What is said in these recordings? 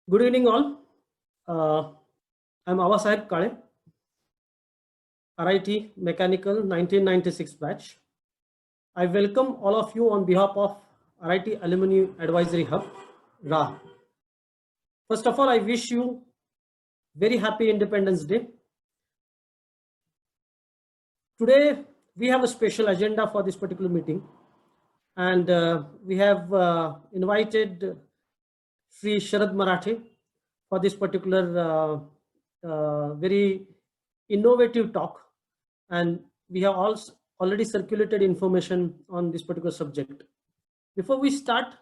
Good evening, all. I'm Avasaheb Kale, RIT Mechanical 1996 batch. I welcome all of you on behalf of RIT Alumni Advisory Hub, Raah. First of all, I wish you very happy Independence Day. Today, we have a special agenda for this particular meeting, and we have invited Sri Sharad Marathe for this particular very innovative talk, and we have also already circulated information on this particular subject. Before we start,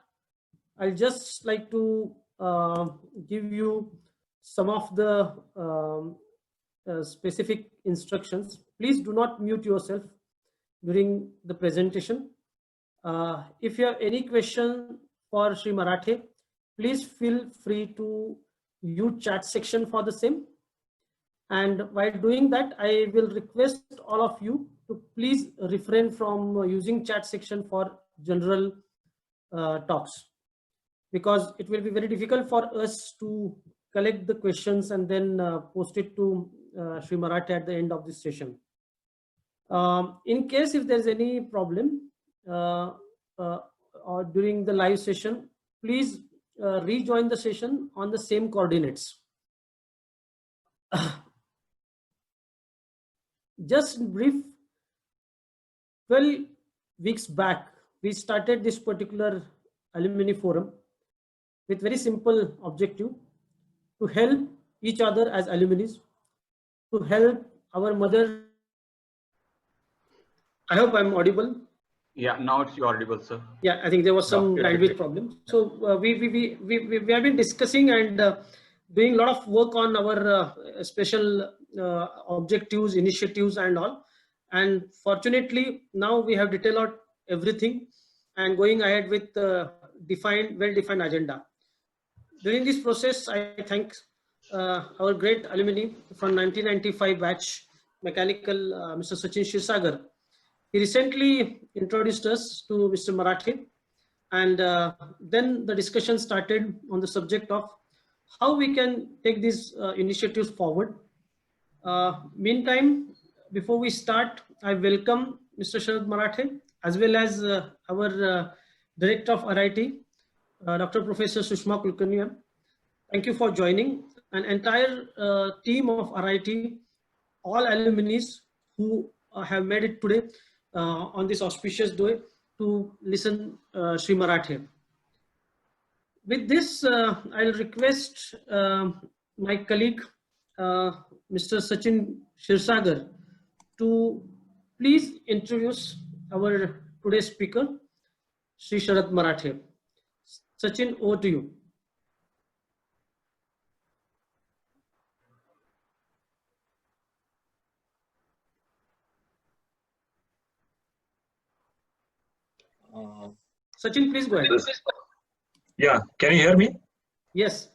I'll just like to give you some of the specific instructions. Please do not mute yourself during the presentation. If you have any question for Sri Marathe, please feel free to use chat section for the same. And while doing that, I will request all of you to please refrain from using chat section for general talks, because it will be very difficult for us to collect the questions and then post it to Sri Marathe at the end of this session. In case if there's any problem or during the live session, please rejoin the session on the same coordinates. Just brief, 12 weeks back, we started this particular alumni forum with very simple objective to help each other as alumni, to help our mother. I hope I'm audible. Yeah, now it's audible, sir. Yeah, I think there was some bandwidth problem. So we have been discussing and doing a lot of work on our special objectives, initiatives and all. And fortunately, now we have detailed out everything and going ahead with well-defined agenda. During this process, I thank our great alumni from 1995 batch, mechanical, Mr. Sachin Shirsagar. He recently introduced us to Mr. Marathe, and then the discussion started on the subject of how we can take these initiatives forward. Meantime, before we start, I welcome Mr. Sharad Marathe as well as our Director of RIT, Dr. Professor Sushma Kulkarni. Thank you for joining. An entire team of RIT, all alumni who have made it today on this auspicious day to listen Sri Marathe. With this, I'll request my colleague, Mr. Sachin Shirsagar, to please introduce our today's speaker, Sri Sharad Marathe. Sachin, over to you. Sachin, please go ahead. Yeah, can you hear me? Yes.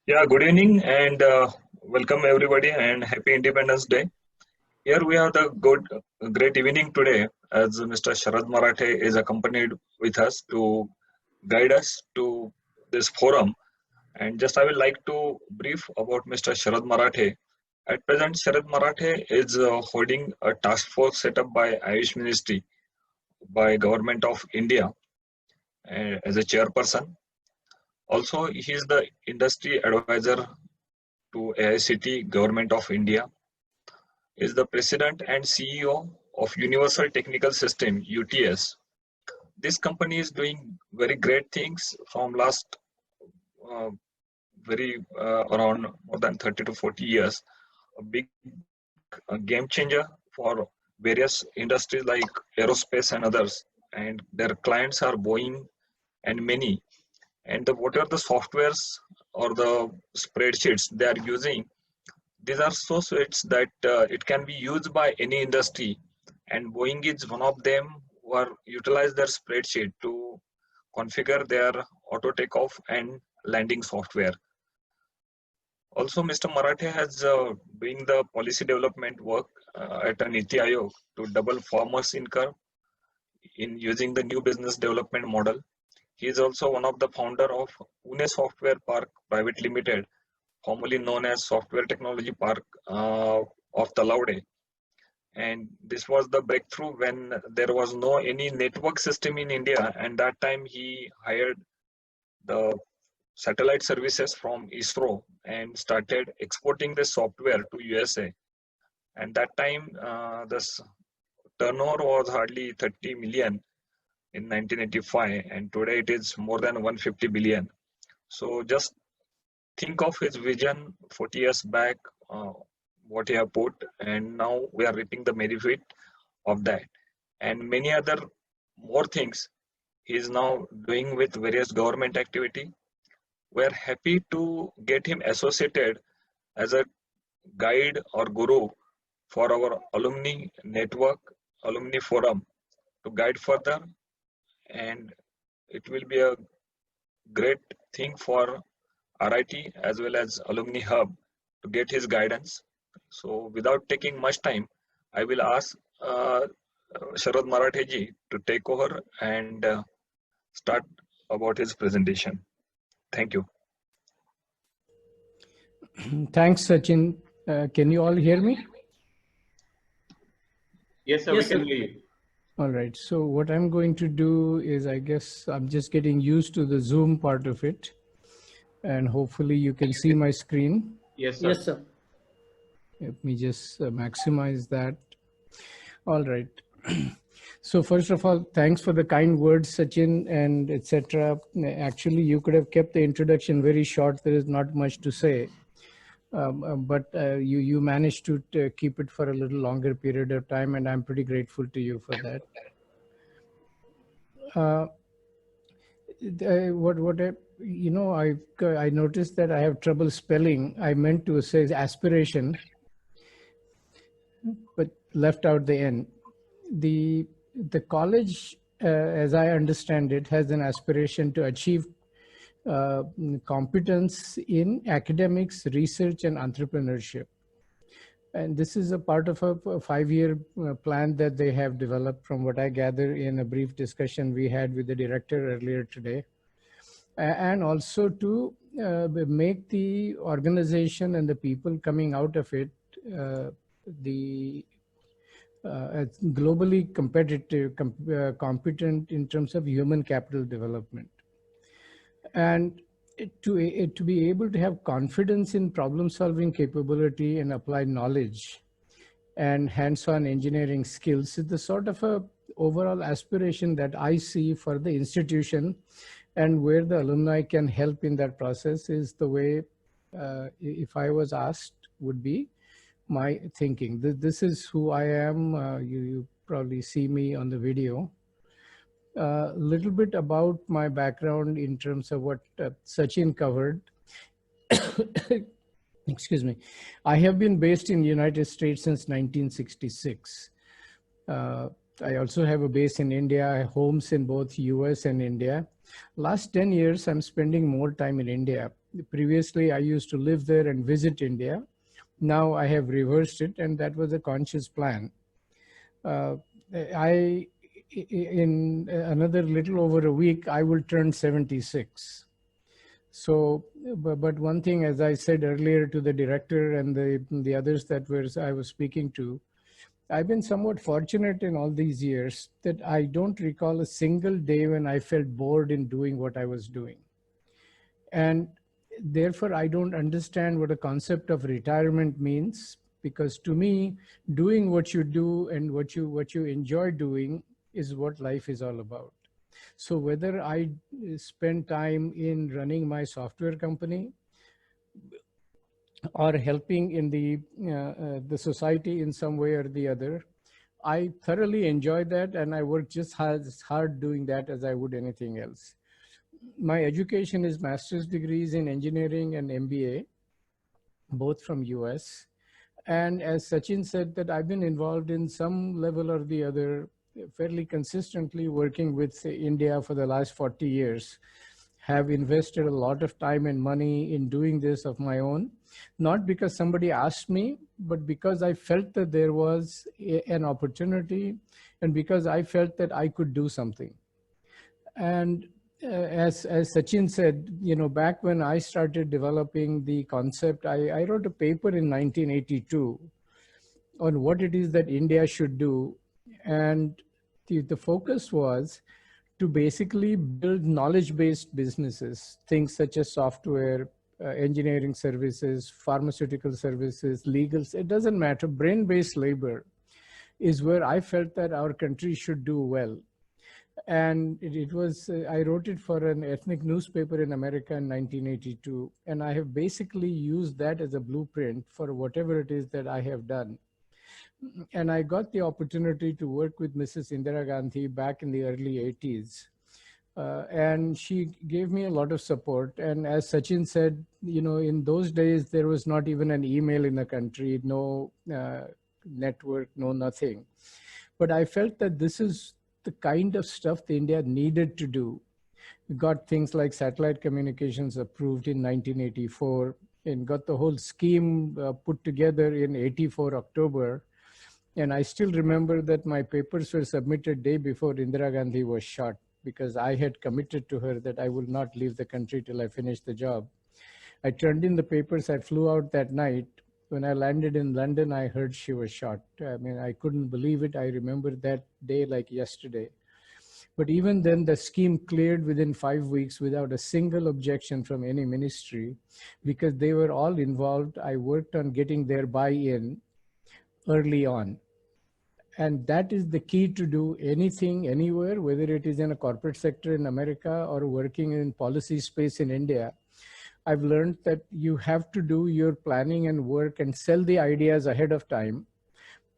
Yeah, good evening and welcome everybody and happy Independence Day. Here we have the great evening today as Mr. Sharad Marathe is accompanied with us to guide us to this forum. And just I would like to brief about Mr. Sharad Marathe. At present, Sharad Marathe is holding a task force set up by Ayush Ministry by Government of India as a chairperson. Also, he is the industry advisor to AICT, Government of India. He is the president and CEO of Universal Technical System, UTS. This company is doing very great things from last around more than 30 to 40 years. A big game changer for various industries like aerospace and others. And their clients are Boeing and many. And whatever the softwares or the spreadsheets they are using, these are so suites that it can be used by any industry. And Boeing is one of them who are utilize their spreadsheet to configure their auto takeoff and landing software. Also, Mr. Marathe has doing the policy development work at an Niti Aayog to double farmers' income in using the new business development model. He is also one of the founder of Pune Software Park Private Limited, formerly known as Software Technology Park of Talaude. And this was the breakthrough when there was no any network system in India, and that time he hired the satellite services from ISRO and started exporting the software to USA. And that time the turnover was hardly 30 million in 1985, and today it is more than 150 billion. So just think of his vision 40 years back, what he have put, and now we are reaping the benefit of that. And many other more things he is now doing with various government activity. We are happy to get him associated as a guide or guru for our alumni network, alumni forum to guide further, and it will be a great thing for RIT as well as Alumni Hub to get his guidance. So without taking much time, I will ask Sharad Maratheji to take over and start about his presentation. Thank you. Thanks, Sachin. Can you all hear me? Yes, sir, Yes, we can sir. hear you. All right. So what I'm going to do is, I guess I'm just getting used to the Zoom part of it. And hopefully you can see my screen. Yes, sir. Yes, sir. Let me just maximize that. All right. So first of all, thanks for the kind words, Sachin, and etc. Actually, you could have kept the introduction very short. There is not much to say. But you managed to keep it for a little longer period of time, and I'm pretty grateful to you for that. I noticed that I have trouble spelling. I meant to say aspiration, but left out the N. The college, as I understand it, has an aspiration to achieve competence in academics, research, and entrepreneurship. And this is a part of a 5-year plan that they have developed, from what I gather in a brief discussion we had with the director earlier today. And also to make the organization and the people coming out of it globally competitive, competent in terms of human capital development. And to be able to have confidence in problem solving capability and applied knowledge and hands-on engineering skills is the sort of a overall aspiration that I see for the institution, and where the alumni can help in that process is the way, if I was asked, would be my thinking. This is who I am. You probably see me on the video. A little bit about my background in terms of what Sachin covered. Excuse me. I have been based in the United States since 1966. I also have a base in India. I have homes in both US and India. Last 10 years, I'm spending more time in India. Previously, I used to live there and visit India. Now I have reversed it, and that was a conscious plan. In another little over a week, I will turn 76. So, but one thing, as I said earlier to the director and the others that I was speaking to, I've been somewhat fortunate in all these years that I don't recall a single day when I felt bored in doing what I was doing. And therefore, I don't understand what a concept of retirement means, because to me, doing what you do and what you enjoy doing is what life is all about. So whether I spend time in running my software company or helping in the society in some way or the other, I thoroughly enjoy that, and I work just as hard doing that as I would anything else. My education is master's degrees in engineering and MBA, both from US. And as Sachin said, that I've been involved in some level or the other, fairly consistently working with India for the last 40 years. Have invested a lot of time and money in doing this of my own, not because somebody asked me, but because I felt that there was an opportunity, and because I felt that I could do something. And as Sachin said, back when I started developing the concept, I wrote a paper in 1982 on what it is that India should do. And the focus was to basically build knowledge-based businesses, things such as software, engineering services, pharmaceutical services, legals, it doesn't matter. Brain-based labor is where I felt that our country should do well. And it was, I wrote it for an ethnic newspaper in America in 1982. And I have basically used that as a blueprint for whatever it is that I have done. And I got the opportunity to work with Mrs. Indira Gandhi back in the early 80s. And she gave me a lot of support. And as Sachin said, in those days, there was not even an email in the country, no network, no nothing. But I felt that this is the kind of stuff that India needed to do. We got things like satellite communications approved in 1984 and got the whole scheme put together in 84 October. And I still remember that my papers were submitted day before Indira Gandhi was shot, because I had committed to her that I will not leave the country till I finish the job. I turned in the papers, I flew out that night. When I landed in London, I heard she was shot. I mean, I couldn't believe it. I remember that day like yesterday. But even then, the scheme cleared within 5 weeks without a single objection from any ministry, because they were all involved. I worked on getting their buy-in early on. And that is the key to do anything, anywhere, whether it is in a corporate sector in America or working in policy space in India. I've learned that you have to do your planning and work and sell the ideas ahead of time.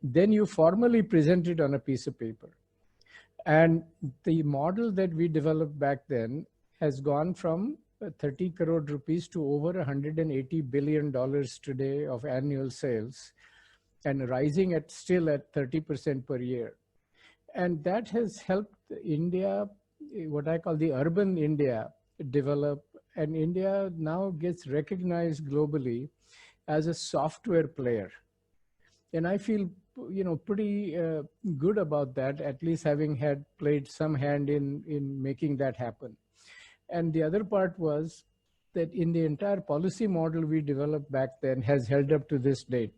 Then you formally present it on a piece of paper. And the model that we developed back then has gone from 30 crore rupees to over $180 billion today of annual sales, and rising still at 30% per year. And that has helped India, what I call the urban India, develop. And India now gets recognized globally as a software player. And I feel, pretty good about that, at least having played some hand in making that happen. And the other part was that in the entire policy model we developed back then has held up to this date.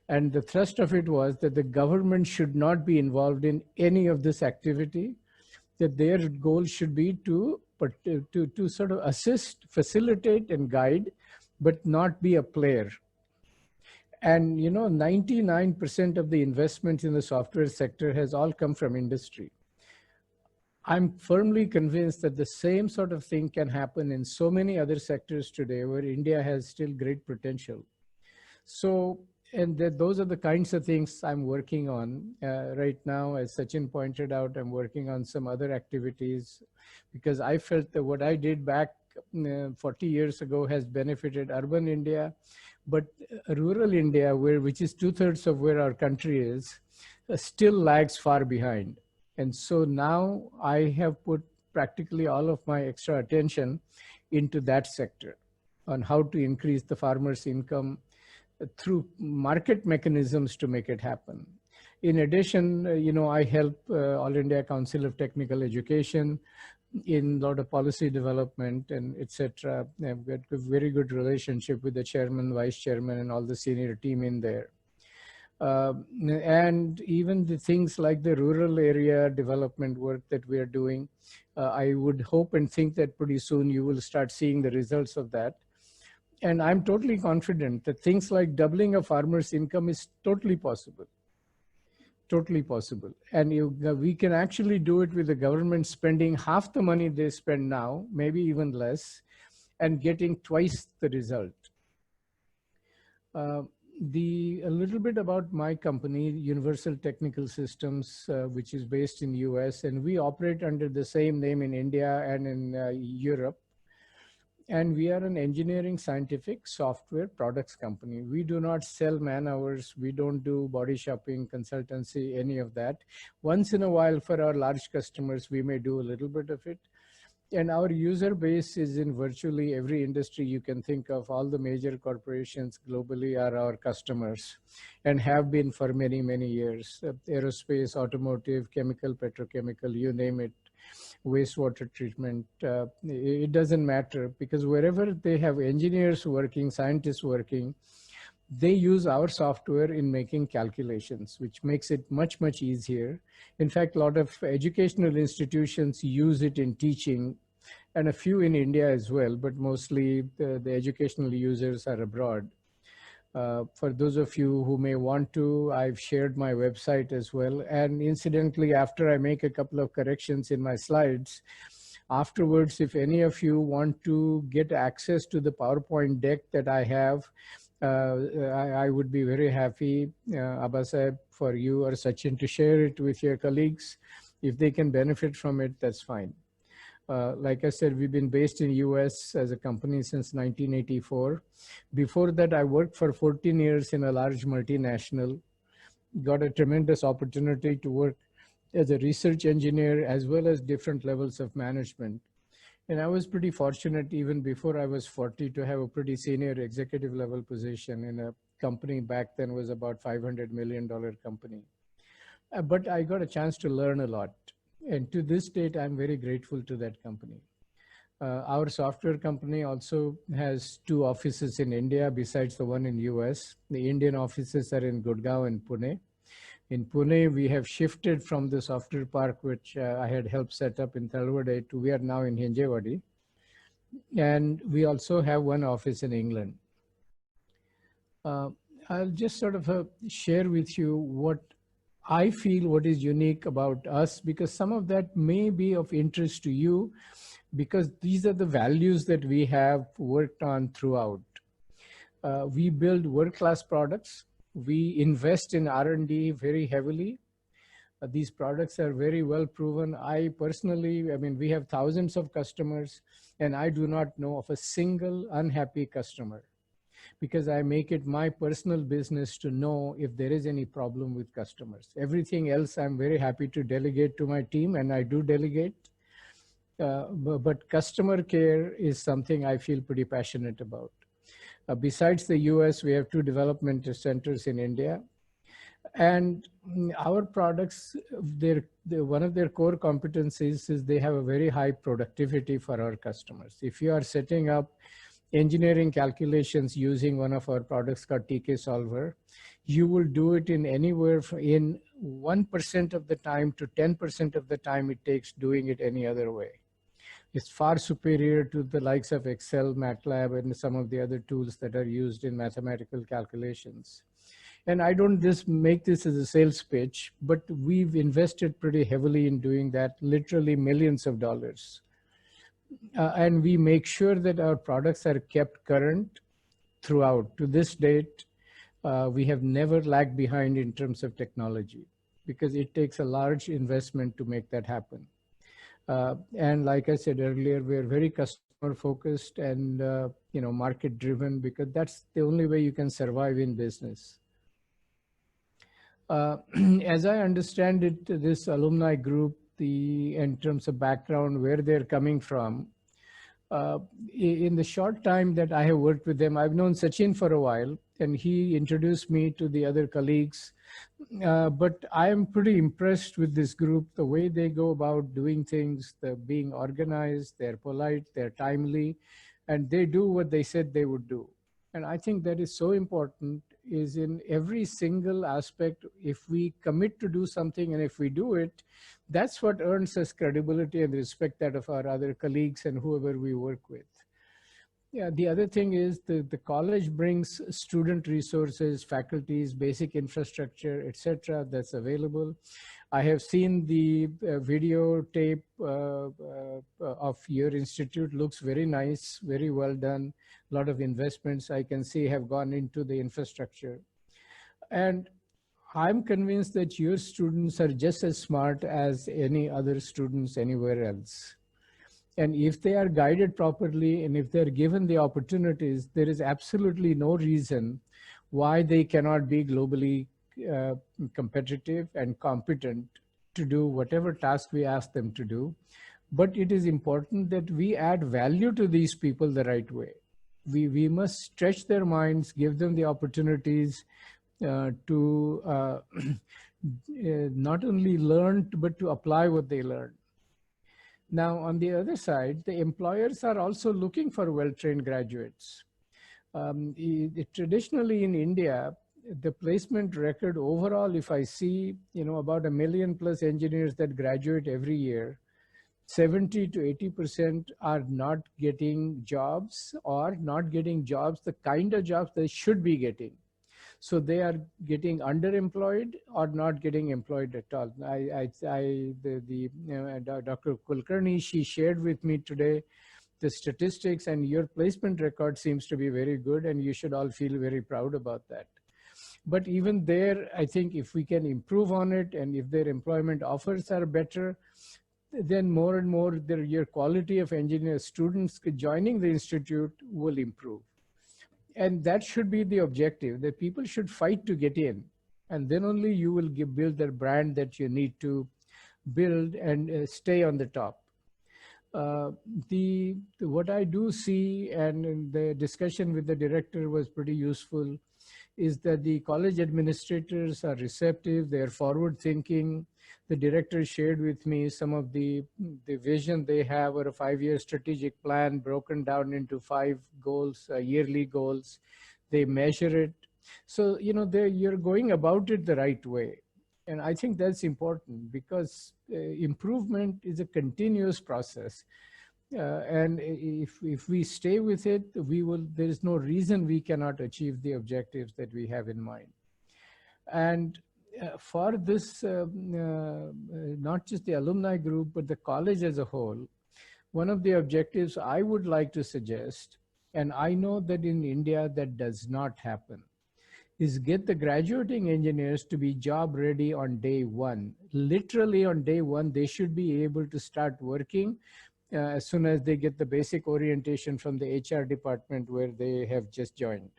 And the thrust of it was that the government should not be involved in any of this activity, that their goal should be to sort of assist, facilitate, and guide, but not be a player. And 99% of the investment in the software sector has all come from industry. I'm firmly convinced that the same sort of thing can happen in so many other sectors today where India has still great potential. So, and those are the kinds of things I'm working on right now. As Sachin pointed out, I'm working on some other activities because I felt that what I did back 40 years ago has benefited urban India, but rural India, which is 2/3 of where our country is, still lags far behind. And so now I have put practically all of my extra attention into that sector on how to increase the farmers' income through market mechanisms to make it happen. In addition, I help All India Council of Technical Education in a lot of policy development and etc. I've got a very good relationship with the chairman, vice chairman, and all the senior team in there. And even the things like the rural area development work that we are doing, I would hope and think that pretty soon you will start seeing the results of that. And I'm totally confident that things like doubling a farmer's income is totally possible. Totally possible. And we can actually do it with the government spending half the money they spend now, maybe even less, and getting twice the result. A little bit about my company, Universal Technical Systems, which is based in the US, and we operate under the same name in India and in Europe. And we are an engineering, scientific, software products company. We do not sell man hours. We don't do body shopping, consultancy, any of that. Once in a while for our large customers, we may do a little bit of it. And our user base is in virtually every industry you can think of. All the major corporations globally are our customers and have been for many, many years. Aerospace, automotive, chemical, petrochemical, you name it. wastewater treatment. It doesn't matter, because wherever they have engineers working, scientists working, they use our software in making calculations, which makes it much, much easier. In fact, a lot of educational institutions use it in teaching, and a few in India as well, but mostly the educational users are abroad. For those of you who may want to, I've shared my website as well. And incidentally, after I make a couple of corrections in my slides, afterwards, if any of you want to get access to the PowerPoint deck that I have, I would be very happy, Abasab, for you or Sachin to share it with your colleagues. If they can benefit from it, that's fine. Like I said, we've been based in US as a company since 1984. Before that, I worked for 14 years in a large multinational, got a tremendous opportunity to work as a research engineer as well as different levels of management. And I was pretty fortunate even before I was 40 to have a pretty senior executive level position in a company back then was about $500 million company. But I got a chance to learn a lot. And to this date, I'm very grateful to that company. Our software company also has 2 offices in India besides the one in US. The Indian offices are in Gurgaon and Pune. In Pune, we have shifted from the software park, which I had helped set up in Talwade, to we are now in Hinjewadi. And we also have one office in England. I'll just sort of share with you what I feel what is unique about us, because some of that may be of interest to you, because these are the values that we have worked on throughout. We build world-class products. We invest in R&D very heavily. These products are very well proven. I personally, I mean, we have thousands of customers, and I do not know of a single unhappy customer, because I make it my personal business to know if there is any problem with customers. Everything else I'm very happy to delegate to my team, and I do delegate. But customer care is something I feel pretty passionate about. Besides the US, we have 2 development centers in India. And our products, one of their core competencies is they have a very high productivity for our customers. If you are setting up engineering calculations using one of our products called TK Solver, you will do it in anywhere in 1% of the time to 10% of the time it takes doing it any other way. It's far superior to the likes of Excel, MATLAB, and some of the other tools that are used in mathematical calculations. And I don't just make this as a sales pitch, but we've invested pretty heavily in doing that, literally millions of dollars. And we make sure that our products are kept current throughout. To this date, we have never lagged behind in terms of technology, because it takes a large investment to make that happen. And like I said earlier, we're very customer focused and market driven, because that's the only way you can survive in business. As I understand it, this alumni group, in terms of background, where they're coming from, in the short time that I have worked with them, I've known Sachin for a while, and he introduced me to the other colleagues. But I am pretty impressed with this group, the way they go about doing things, the being organized, they're polite, they're timely, and they do what they said they would do. And I think that is so important, is in every single aspect. If we commit to do something and if we do it, that's what earns us credibility and respect that of our other colleagues and whoever we work with. Yeah, the other thing is the college brings student resources, faculties, basic infrastructure, etc. that's available. I have seen the videotape of your institute. Looks very nice, very well done. A lot of investments I can see have gone into the infrastructure. And I'm convinced that your students are just as smart as any other students anywhere else. And if they are guided properly and if they're given the opportunities, there is absolutely no reason why they cannot be globally competitive and competent to do whatever task we ask them to do. But it is important that we add value to these people the right way. We must stretch their minds, give them the opportunities to not only learn, but to apply what they learn. Now, on the other side, the employers are also looking for well-trained graduates. Traditionally in India, the placement record overall, if I see, about 1 million plus engineers that graduate every year, 70 to 80% are not getting jobs, or not getting jobs, the kind of jobs they should be getting. So they are getting underemployed or not getting employed at all. Dr. Kulkarni, she shared with me today the statistics, and your placement record seems to be very good, and you should all feel very proud about that. But even there, I think if we can improve on it, and if their employment offers are better, then more and more your quality of engineer students joining the institute will improve. And that should be the objective, that people should fight to get in. And then only you will build the brand that you need to build and stay on the top. What I do see, and the discussion with the director was pretty useful, is that the college administrators are receptive, they're forward thinking. The director shared with me some of the vision they have, or a 5-year strategic plan broken down into 5 goals, yearly goals. They measure it. So, you're going about it the right way. And I think that's important, because improvement is a continuous process. And if we stay with it, there is no reason we cannot achieve the objectives that we have in mind. And for this, not just the alumni group, but the college as a whole, one of the objectives I would like to suggest, and I know that in India that does not happen, is get the graduating engineers to be job ready on day one. Literally on day one, they should be able to start working as soon as they get the basic orientation from the HR department where they have just joined.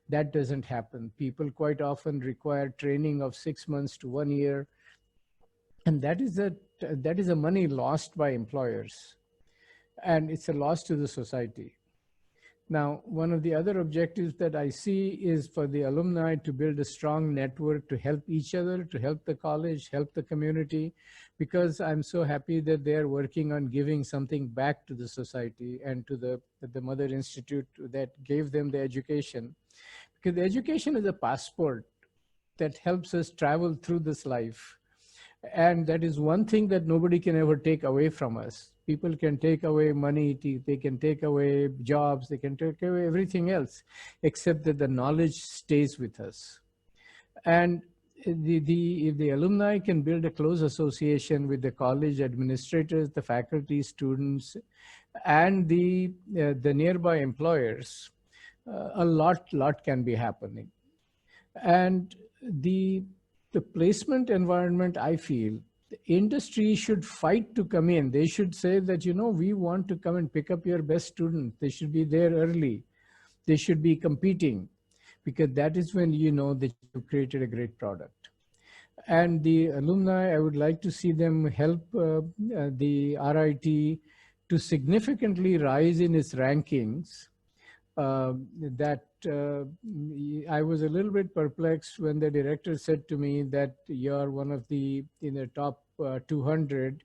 That doesn't happen. People quite often require training of 6 months to 1 year. And that is a money lost by employers. And it's a loss to the society. Now, one of the other objectives that I see is for the alumni to build a strong network to help each other, to help the college, help the community, because I'm so happy that they're working on giving something back to the society and to the Mother Institute that gave them the education. Because the education is a passport that helps us travel through this life. And that is one thing that nobody can ever take away from us. People can take away money, they can take away jobs, they can take away everything else, except that the knowledge stays with us. And if the alumni can build a close association with the college administrators, the faculty, students, and the nearby employers, a lot can be happening. And the placement environment, I feel, the industry should fight to come in. They should say that, we want to come and pick up your best students. They should be there early. They should be competing, because that is when you know that you've created a great product. And the alumni, I would like to see them help the RIT to significantly rise in its rankings. I was a little bit perplexed when the director said to me that you're one of in the top 200.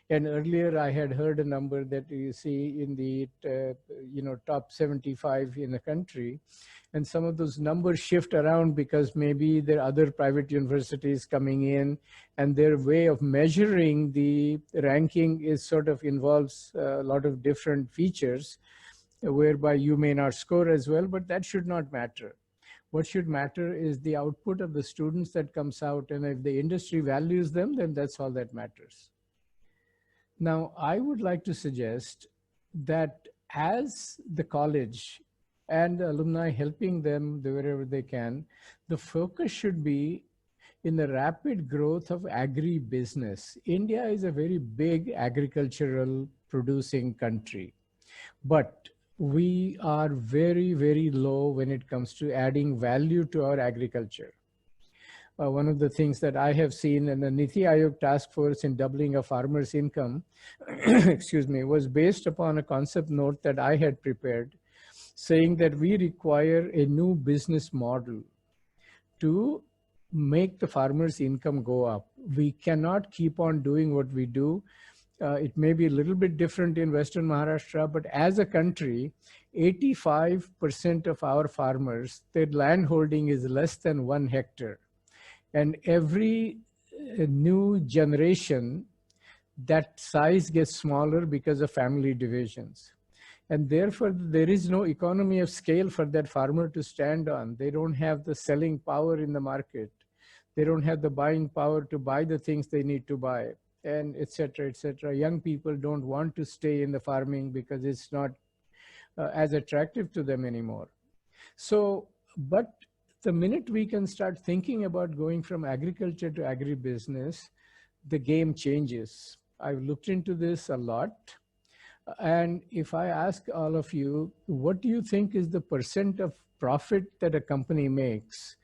And earlier I had heard a number that you see in the top 75 in the country. And some of those numbers shift around because maybe there are other private universities coming in, and their way of measuring the ranking is sort of involves a lot of different features, whereby you may not score as well, but that should not matter. What should matter is the output of the students that comes out, and if the industry values them, then that's all that matters. Now, I would like to suggest that as the college and the alumni helping them wherever they can, the focus should be in the rapid growth of agri business. India is a very big agricultural producing country, but we are very, very low when it comes to adding value to our agriculture. One of the things that I have seen in the Niti Aayog task force in doubling a farmer's income, excuse me, was based upon a concept note that I had prepared, saying that we require a new business model to make the farmer's income go up. We cannot keep on doing what we do It may be a little bit different in Western Maharashtra, but as a country, 85% of our farmers, their land holding is less than 1 hectare. And every new generation, that size gets smaller because of family divisions. And therefore, there is no economy of scale for that farmer to stand on. They don't have the selling power in the market. They don't have the buying power to buy the things they need to buy, and et cetera, et cetera. Young people don't want to stay in the farming because it's not as attractive to them anymore. So, but the minute we can start thinking about going from agriculture to agribusiness, the game changes. I've looked into this a lot. And if I ask all of you, what do you think is the percent of profit that a company makes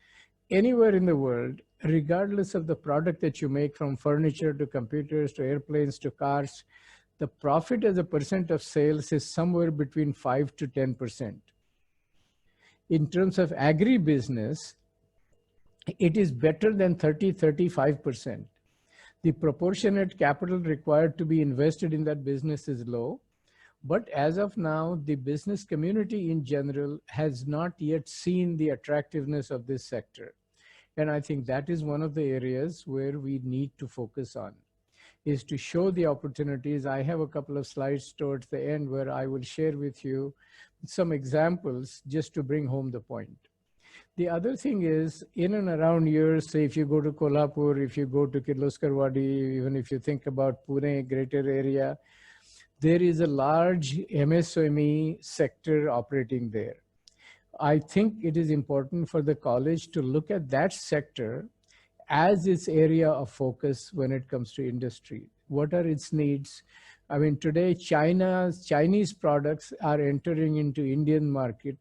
anywhere in the world, regardless of the product that you make, from furniture to computers to airplanes to cars? The profit as a percent of sales is somewhere between 5 to 10%. In terms of agribusiness, it is better than 30-35%. The proportionate capital required to be invested in that business is low. But as of now, the business community in general has not yet seen the attractiveness of this sector. And I think that is one of the areas where we need to focus on, is to show the opportunities. I have a couple of slides towards the end where I will share with you some examples just to bring home the point. The other thing is, in and around here, say if you go to Kolhapur, if you go to Kirloskarwadi, even if you think about Pune, greater area, there is a large MSME sector operating there. I think it is important for the college to look at that sector as its area of focus when it comes to industry. What are its needs? I mean, today Chinese products are entering into Indian market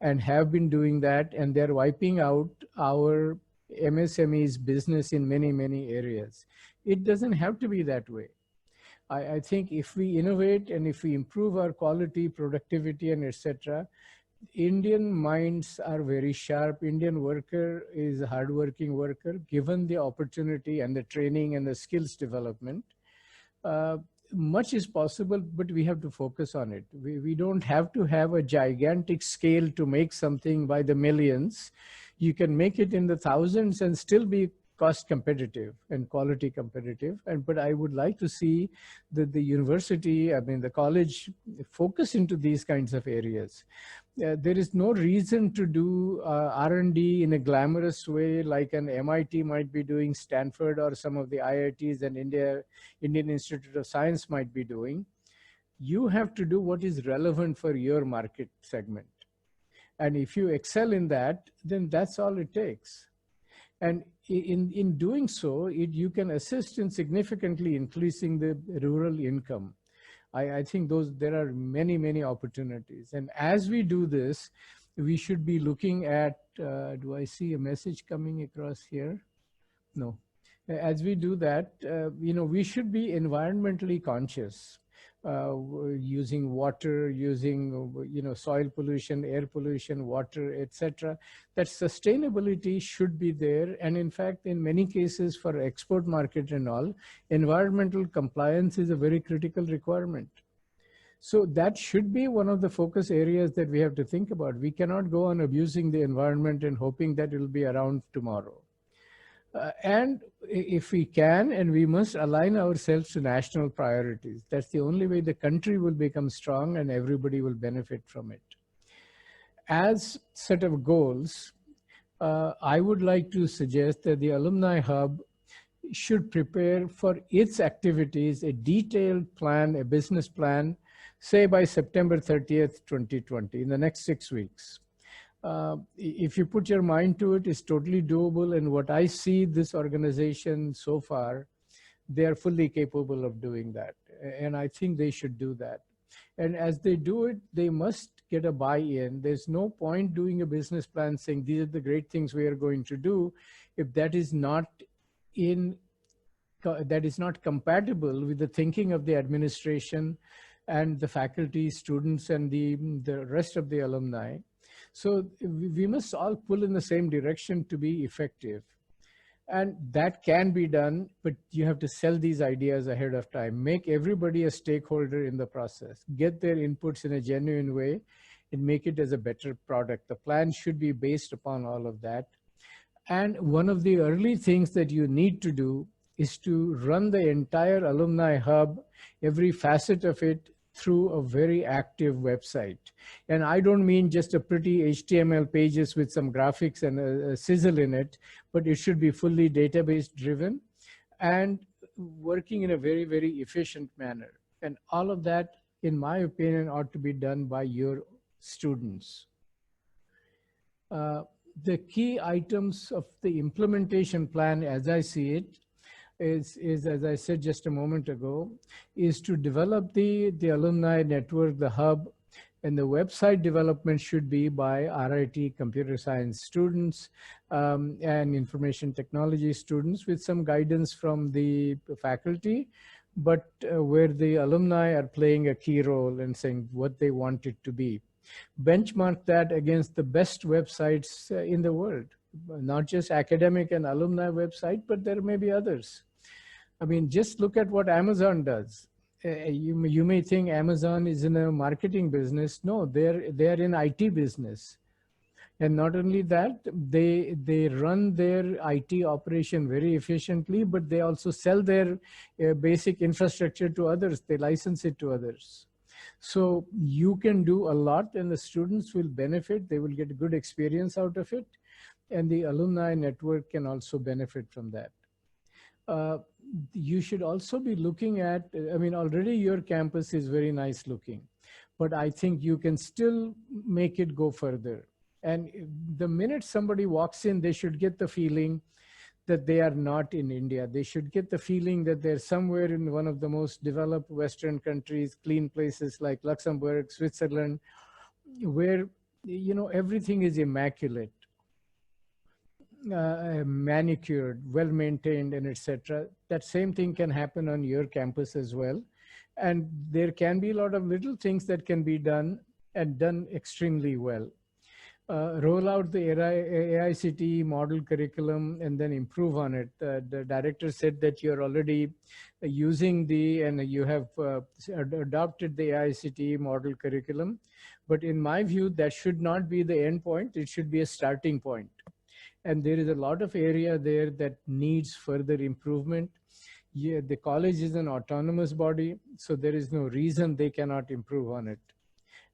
and have been doing that, and they're wiping out our MSME's business in many, many areas. It doesn't have to be that way. I think if we innovate and if we improve our quality, productivity, and etc., Indian minds are very sharp. Indian worker is a hardworking worker, given the opportunity and the training and the skills development. Much is possible, but we have to focus on it. We don't have to have a gigantic scale to make something by the millions. You can make it in the thousands and still be cost competitive and quality competitive. But I would like to see that the university, I mean the college, focus into these kinds of areas. There is no reason to do R&D in a glamorous way like an MIT might be doing, Stanford, or some of the IITs and Indian Institute of Science might be doing. You have to do what is relevant for your market segment. And if you excel in that, then that's all it takes. And in doing so, you can assist in significantly increasing the rural income. I think there are many, many opportunities. And as we do this, we should be looking at, do I see a message coming across here? No. As we do that, we should be environmentally conscious. Using water, using soil pollution, air pollution, water, etc. That sustainability should be there. And in fact, in many cases for export market and all, environmental compliance is a very critical requirement. So that should be one of the focus areas that we have to think about. We cannot go on abusing the environment and hoping that it will be around tomorrow. And if we can, and we must align ourselves to national priorities. That's the only way the country will become strong and everybody will benefit from it. As set of goals, I would like to suggest that the Alumni Hub should prepare for its activities a detailed plan, a business plan, say by September 30th, 2020, in the next 6 weeks. If you put your mind to it, it's totally doable. And what I see this organization so far, they are fully capable of doing that. And I think they should do that. And as they do it, they must get a buy-in. There's no point doing a business plan saying, these are the great things we are going to do, if that is not compatible with the thinking of the administration and the faculty, students, and the rest of the alumni. So we must all pull in the same direction to be effective. And that can be done, but you have to sell these ideas ahead of time. Make everybody a stakeholder in the process. Get their inputs in a genuine way and make it as a better product. The plan should be based upon all of that. And one of the early things that you need to do is to run the entire alumni hub, every facet of it, through a very active website. And I don't mean just a pretty HTML pages with some graphics and a sizzle in it, but it should be fully database driven and working in a very, very efficient manner. And all of that, in my opinion, ought to be done by your students. The key items of the implementation plan, as I see it, is as I said just a moment ago, is to develop the alumni network, the hub, and the website development should be by RIT computer science students and information technology students with some guidance from the faculty, but where the alumni are playing a key role in saying what they want it to be. Benchmark that against the best websites in the world, not just academic and alumni website, but there may be others. I mean, just look at what Amazon does. You may think Amazon is in a marketing business. No, they're in IT business. And not only that, they run their IT operation very efficiently, but they also sell their basic infrastructure to others. They license it to others. So you can do a lot and the students will benefit. They will get a good experience out of it. And the alumni network can also benefit from that. You should also be looking at, I mean, already your campus is very nice looking, but I think you can still make it go further. And the minute somebody walks in, they should get the feeling that they are not in India. They should get the feeling that they're somewhere in one of the most developed Western countries, clean places like Luxembourg, Switzerland, where, you know, everything is immaculate, manicured, well-maintained, and etc. That same thing can happen on your campus as well. And there can be a lot of little things that can be done and done extremely well. Roll out the AICTE model curriculum and then improve on it. The director said that you're already using and you have adopted the AICTE model curriculum. But in my view, that should not be the end point. It should be a starting point. And there is a lot of area there that needs further improvement. Yeah, the college is an autonomous body, so there is no reason they cannot improve on it.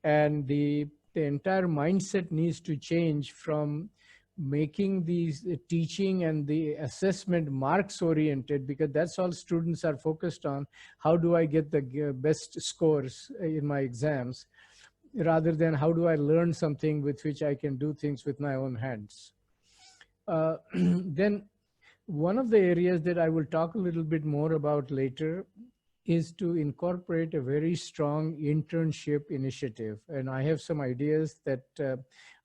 And the entire mindset needs to change from making these teaching and the assessment marks oriented, because that's all students are focused on. How do I get the best scores in my exams, rather than how do I learn something with which I can do things with my own hands. Then one of the areas that I will talk a little bit more about later is to incorporate a very strong internship initiative. And I have some ideas that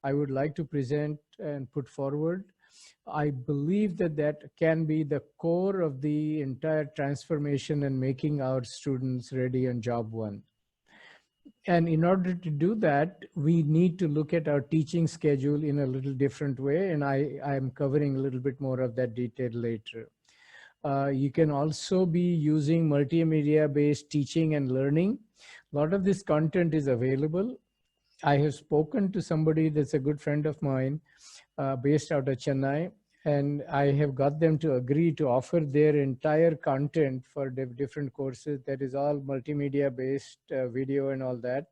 I would like to present and put forward. I believe that that can be the core of the entire transformation and making our students ready on job one. And in order to do that, we need to look at our teaching schedule in a little different way. And I am covering a little bit more of that detail later. You can also be using multimedia-based teaching and learning. A lot of this content is available. I have spoken to somebody that's a good friend of mine based out of Chennai, and I have got them to agree to offer their entire content for different courses. That is all multimedia-based video and all that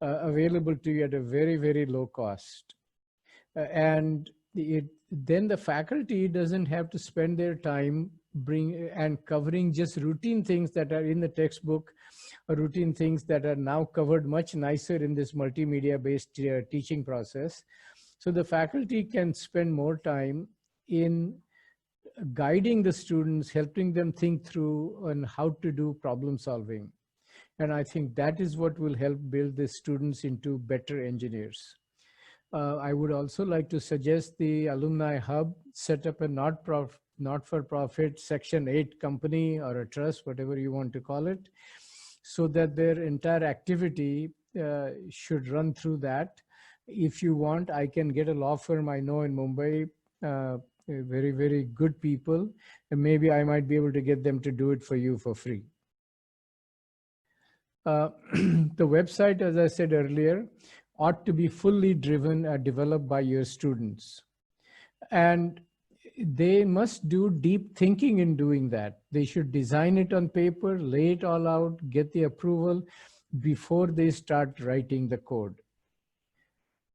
available to you at a very, very low cost. And then the faculty doesn't have to spend their time covering just routine things that are in the textbook, or routine things that are now covered much nicer in this multimedia-based teaching process. So the faculty can spend more time in guiding the students, helping them think through on how to do problem solving. And I think that is what will help build the students into better engineers. I would also like to suggest the Alumni Hub set up a not-for-profit Section 8 company or a trust, whatever you want to call it, so that their entire activity should run through that. If you want, I can get a law firm I know in Mumbai very, very good people, and maybe I might be able to get them to do it for you for free. The website, as I said earlier, ought to be fully driven and developed by your students. And they must do deep thinking in doing that. They should design it on paper, lay it all out, get the approval before they start writing the code.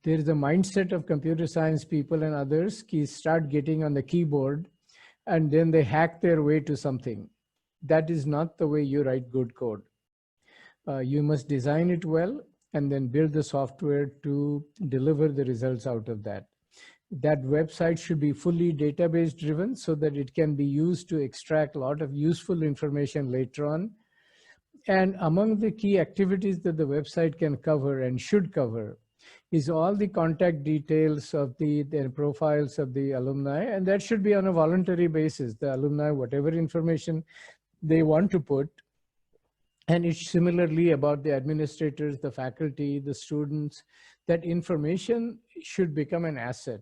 There is a mindset of computer science people and others start getting on the keyboard and then they hack their way to something. That is not the way you write good code. You must design it well and then build the software to deliver the results out of that. That website should be fully database driven so that it can be used to extract a lot of useful information later on. And among the key activities that the website can cover and should cover is all the contact details of the profiles of the alumni, and that should be on a voluntary basis. The alumni, whatever information they want to put, and it's similarly about the administrators, the faculty, the students, that information should become an asset.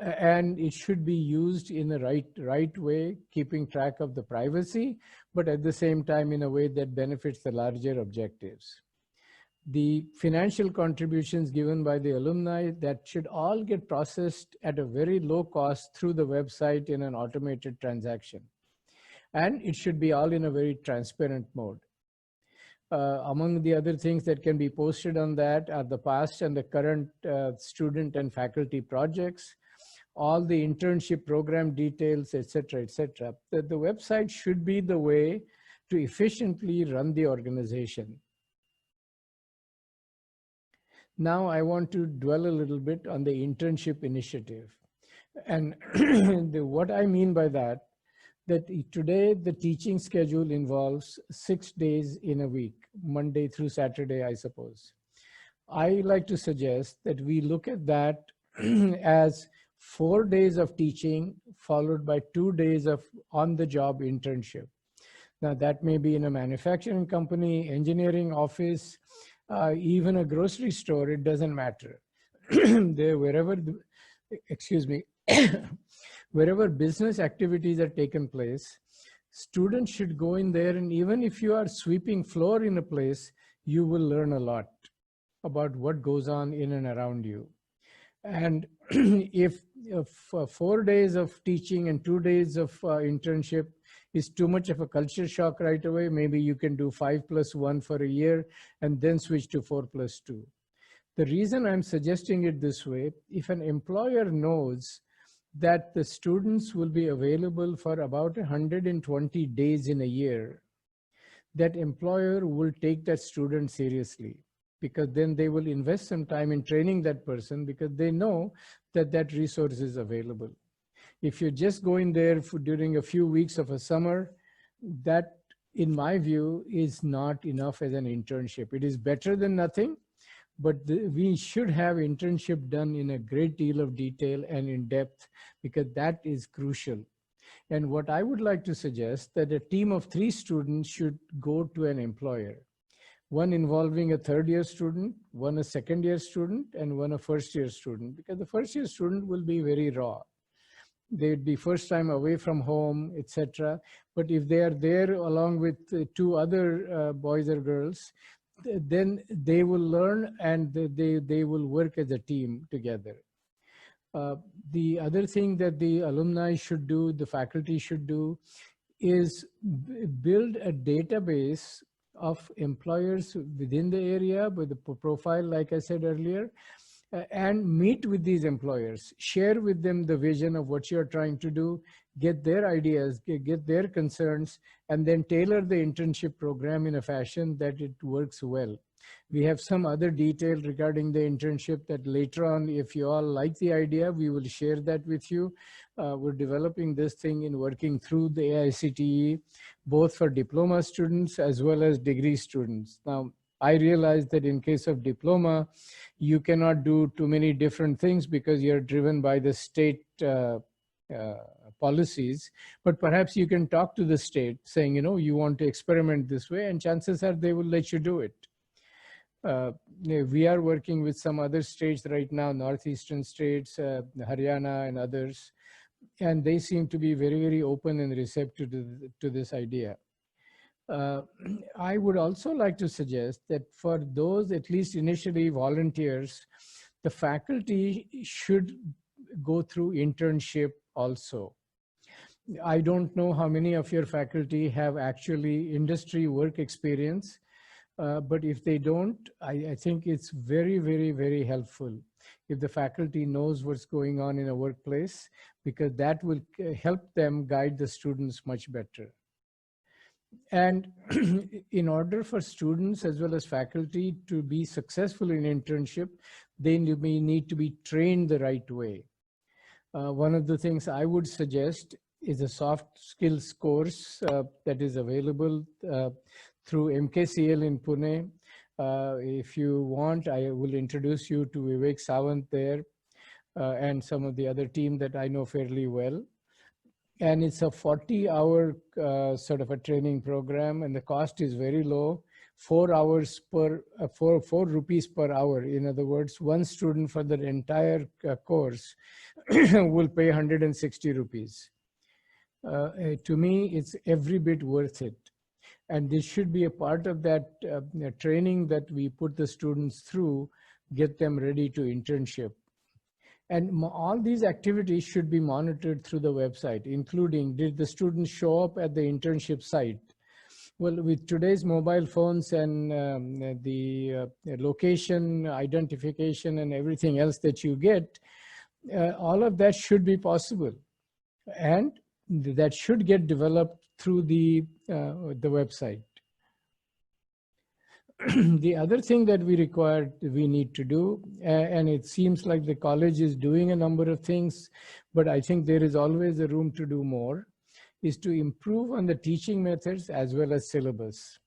And it should be used in the right way, keeping track of the privacy, but at the same time in a way that benefits the larger objectives. The financial contributions given by the alumni, that should all get processed at a very low cost through the website in an automated transaction. And it should be all in a very transparent mode. Among the other things that can be posted on that are the past and the current student and faculty projects, all the internship program details, etc., etc. The website should be the way to efficiently run the organization. Now I want to dwell a little bit on the internship initiative. And what I mean by that today the teaching schedule involves 6 days in a week, Monday through Saturday, I suppose. I like to suggest that we look at that as 4 days of teaching followed by 2 days of on-the-job internship. Now that may be in a manufacturing company, engineering office, even a grocery store, it doesn't matter. Wherever business activities are taken place, students should go in there, and even if you are sweeping floor in a place, you will learn a lot about what goes on in and around you. And if 4 days of teaching and 2 days of internship is too much of a culture shock right away, maybe you can do 5+1 for a year and then switch to 4+2. The reason I'm suggesting it this way, if an employer knows that the students will be available for about 120 days in a year, that employer will take that student seriously, because then they will invest some time in training that person because they know that that resource is available. If you're just going there during a few weeks of a summer, that, in my view, is not enough as an internship. It is better than nothing, but we should have internship done in a great deal of detail and in depth, because that is crucial. And what I would like to suggest, that a team of 3 students should go to an employer. One involving a 3rd-year student, one a 2nd-year student, and one a 1st-year student, because the 1st-year student will be very raw. They'd be first time away from home, etc. But if they are there along with 2 other boys or girls, then they will learn and they will work as a team together. The other thing that the alumni should do, the faculty should do, is build a database of employers within the area with a profile, like I said earlier, and meet with these employers, share with them the vision of what you're trying to do, get their ideas, get their concerns, and then tailor the internship program in a fashion that it works well. We have some other detail regarding the internship that later on, if you all like the idea, we will share that with you. We're developing this thing in working through the AICTE, both for diploma students as well as degree students. Now, I realize that in case of diploma, you cannot do too many different things because you're driven by the state policies, but perhaps you can talk to the state saying, you know, you want to experiment this way, and chances are they will let you do it. We are working with some other states right now, northeastern states, Haryana and others, and they seem to be very, very open and receptive to this idea. I would also like to suggest that for those, at least initially, volunteers, the faculty should go through internship also. I don't know how many of your faculty have actually industry work experience, but if they don't, I think it's very, very, very helpful if the faculty knows what's going on in a workplace, because that will help them guide the students much better. And in order for students as well as faculty to be successful in internship, they may need to be trained the right way. One of the things I would suggest is a soft skills course that is available through MKCL in Pune. If you want, I will introduce you to Vivek Sawant there and some of the other team that I know fairly well. And it's a 40-hour sort of a training program, and the cost is very low, 4 hours per, 4 rupees per hour. In other words, one student for the entire course will pay 160 rupees. To me, it's every bit worth it. And this should be a part of that training that we put the students through, get them ready to internship. And all these activities should be monitored through the website, including, did the students show up at the internship site? Well, with today's mobile phones and the location identification and everything else that you get, all of that should be possible. And that should get developed through the website. The other thing that we need to do, and it seems like the college is doing a number of things, but I think there is always a room to do more, is to improve on the teaching methods as well as syllabus.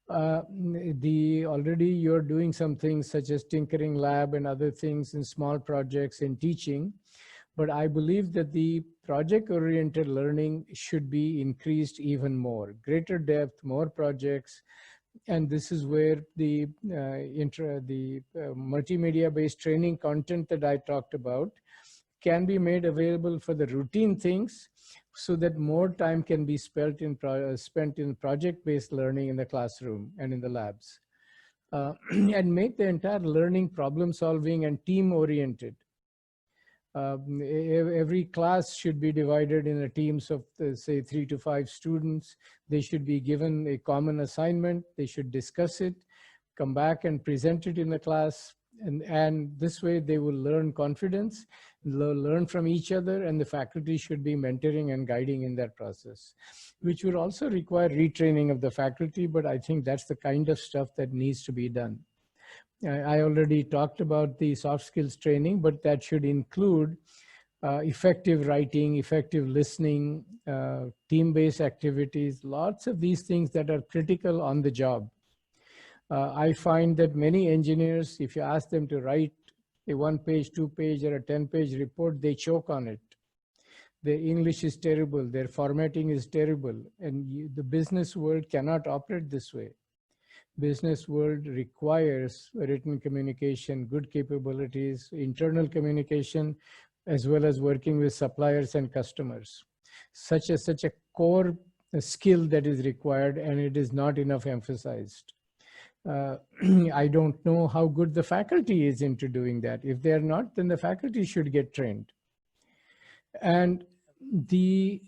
Already you're doing some things such as tinkering lab and other things in small projects in teaching, but I believe that the project-oriented learning should be increased even more, greater depth, more projects. And this is where the multimedia-based training content that I talked about can be made available for the routine things, so that more time can be spent in project-based learning in the classroom and in the labs. And make the entire learning problem-solving and team-oriented. Every class should be divided in teams of, say, 3 to 5 students. They should be given a common assignment. They should discuss it, come back and present it in the class. And this way they will learn confidence, learn from each other, and the faculty should be mentoring and guiding in that process, which will also require retraining of the faculty, but I think that's the kind of stuff that needs to be done. I already talked about the soft skills training, but that should include effective writing, effective listening, team-based activities, lots of these things that are critical on the job. I find that many engineers, if you ask them to write a 1-page, 2-page, or a 10-page report, they choke on it. Their English is terrible, their formatting is terrible, and the business world cannot operate this way. Business world requires written communication, good capabilities, internal communication, as well as working with suppliers and customers. Such a core skill that is required, and it is not enough emphasized. I don't know how good the faculty is into doing that. If they're not, then the faculty should get trained. And the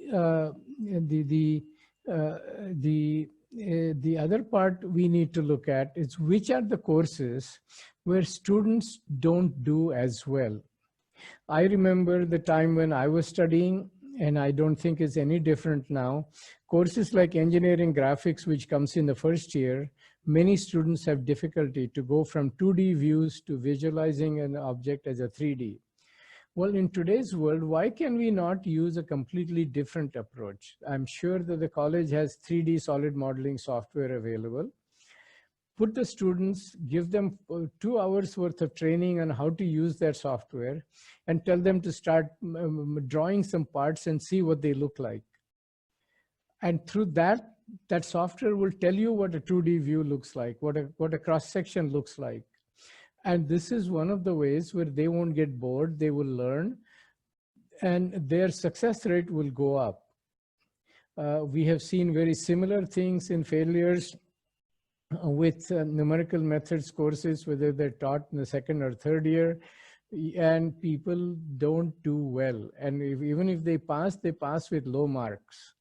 other part we need to look at is which are the courses where students don't do as well. I remember the time when I was studying, and I don't think it's any different now. Courses like engineering graphics, which comes in the first year, many students have difficulty to go from 2D views to visualizing an object as a 3D. Well, in today's world, why can we not use a completely different approach? I'm sure that the college has 3D solid modeling software available. Put the students, give them 2 hours worth of training on how to use that software, and tell them to start drawing some parts and see what they look like. And through that that software will tell you what a 2D view looks like, what a cross section looks like. And this is one of the ways where they won't get bored, they will learn, and their success rate will go up. We have seen very similar things in failures with numerical methods courses, whether they're taught in the second or third year, and people don't do well. And even if they pass with low marks.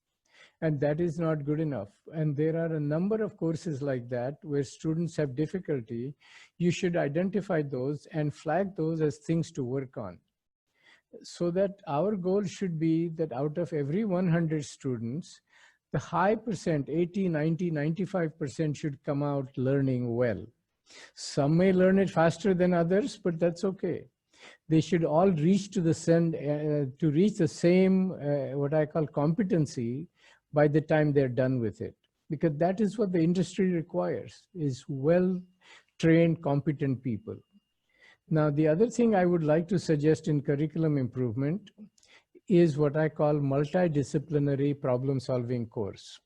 And that is not good enough. And there are a number of courses like that where students have difficulty. You should identify those and flag those as things to work on. So that our goal should be that out of every 100 students, the high percent, 80, 90, 95% should come out learning well. Some may learn it faster than others, but that's okay. They should all reach to the same, what I call competency by the time they're done with it. Because that is what the industry requires, is well-trained, competent people. Now, the other thing I would like to suggest in curriculum improvement is what I call multidisciplinary problem-solving course.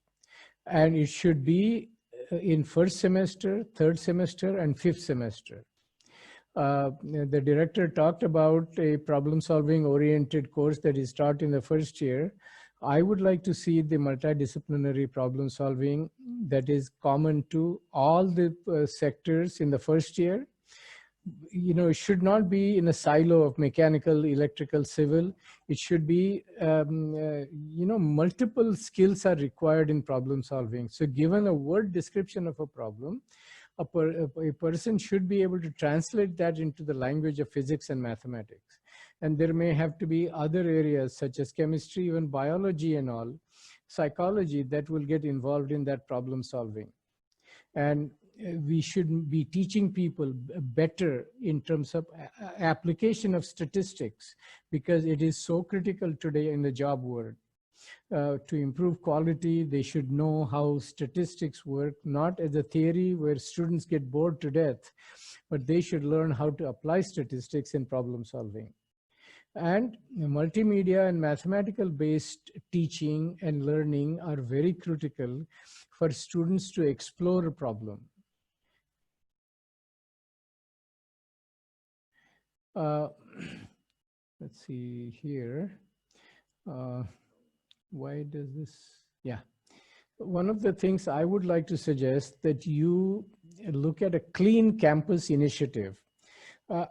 And it should be in first semester, third semester, and fifth semester. The director talked about a problem-solving oriented course that is taught in the first year. I would like to see the multidisciplinary problem-solving that is common to all the sectors in the first year. You know, it should not be in a silo of mechanical, electrical, civil. It should be, you know, multiple skills are required in problem solving. So given a word description of a problem, a person should be able to translate that into the language of physics and mathematics. And there may have to be other areas such as chemistry, even biology and all, psychology, that will get involved in that problem solving. And we should be teaching people better in terms of application of statistics, because it is so critical today in the job world. To improve quality, they should know how statistics work, not as a theory where students get bored to death, but they should learn how to apply statistics in problem solving. And multimedia and mathematical based teaching and learning are very critical for students to explore a problem. Let's see here. Why does this? Yeah. One of the things I would like to suggest that you look at a clean campus initiative.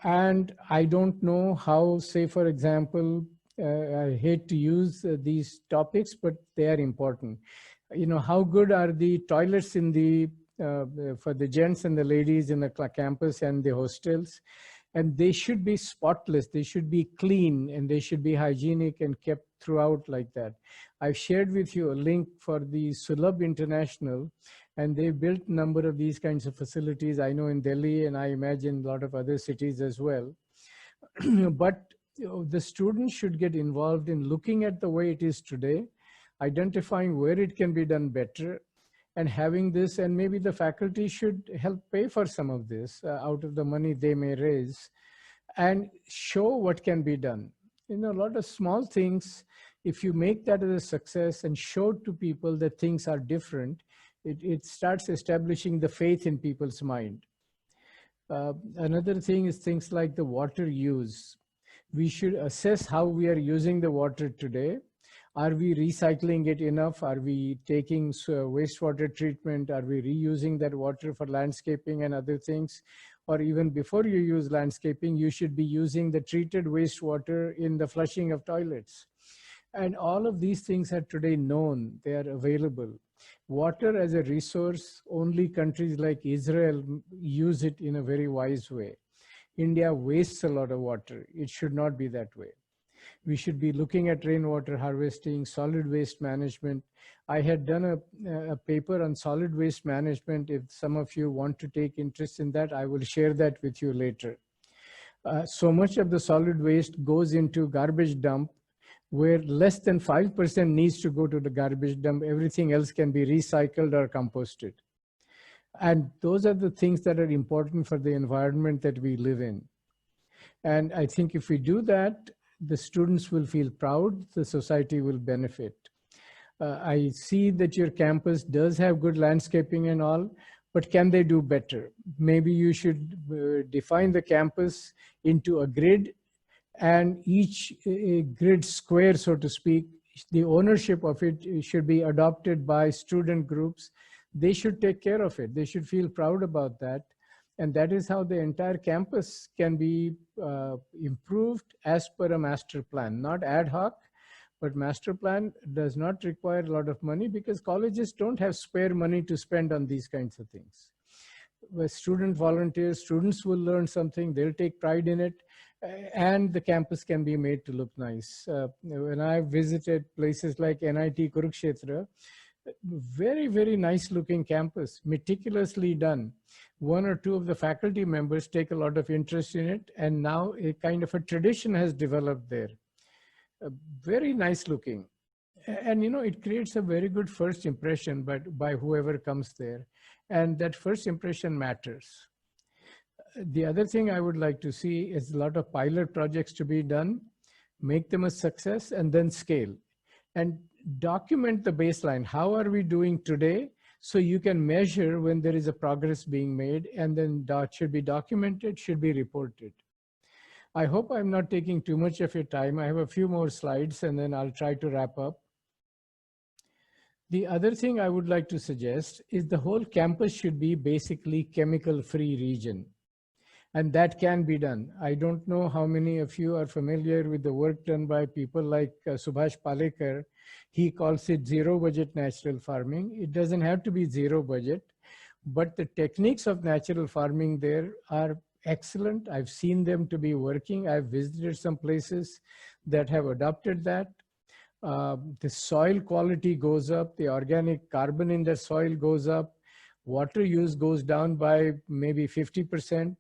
And I don't know how, say, for example, I hate to use these topics, but they are important. You know, how good are the toilets in the, for the gents and the ladies in the campus and the hostels? And they should be spotless, they should be clean, and they should be hygienic and kept throughout like that. I've shared with you a link for the Sulabh International, and they built a number of these kinds of facilities. I know in Delhi, and I imagine a lot of other cities as well. But the students should get involved in looking at the way it is today, identifying where it can be done better, and having this, and maybe the faculty should help pay for some of this out of the money they may raise, and show what can be done. You know, a lot of small things, if you make that as a success and show to people that things are different, it starts establishing the faith in people's mind. Another thing is things like the water use. We should assess how we are using the water today. Are we recycling it enough? Are we taking wastewater treatment? Are we reusing that water for landscaping and other things? Or even before you use landscaping, you should be using the treated wastewater in the flushing of toilets. And all of these things are today known, they are available. Water as a resource, only countries like Israel use it in a very wise way. India wastes a lot of water. It should not be that way. We should be looking at rainwater harvesting, solid waste management. I had done a paper on solid waste management. If some of you want to take interest in that, I will share that with you later. So much of the solid waste goes into garbage dump, where less than 5% needs to go to the garbage dump. Everything else can be recycled or composted. And those are the things that are important for the environment that we live in. And I think if we do that, the students will feel proud, the society will benefit. I see that your campus does have good landscaping and all, but can they do better? Maybe you should define the campus into a grid, and each grid square, so to speak, the ownership of it should be adopted by student groups. They should take care of it. They should feel proud about that. And that is how the entire campus can be improved as per a master plan, not ad hoc, but master plan does not require a lot of money because colleges don't have spare money to spend on these kinds of things. Where student volunteers, students will learn something, they'll take pride in it, and the campus can be made to look nice. When I visited places like NIT Kurukshetra, very, very nice looking campus, meticulously done. One or two of the faculty members take a lot of interest in it, and now a kind of a tradition has developed there. Very nice looking. And it creates a very good first impression by whoever comes there. And that first impression matters. The other thing I would like to see is a lot of pilot projects to be done, make them a success, and then scale. And document the baseline. How are we doing today? So you can measure when there is a progress being made, and then that should be documented, should be reported. I hope I'm not taking too much of your time. I have a few more slides, and then I'll try to wrap up. The other thing I would like to suggest is the whole campus should be basically chemical-free region. And that can be done. I don't know how many of you are familiar with the work done by people like Subhash Palekar. He calls it zero budget natural farming. It doesn't have to be zero budget, but the techniques of natural farming there are excellent. I've seen them to be working. I've visited some places that have adopted that. The soil quality goes up, the organic carbon in the soil goes up, water use goes down by maybe 50%.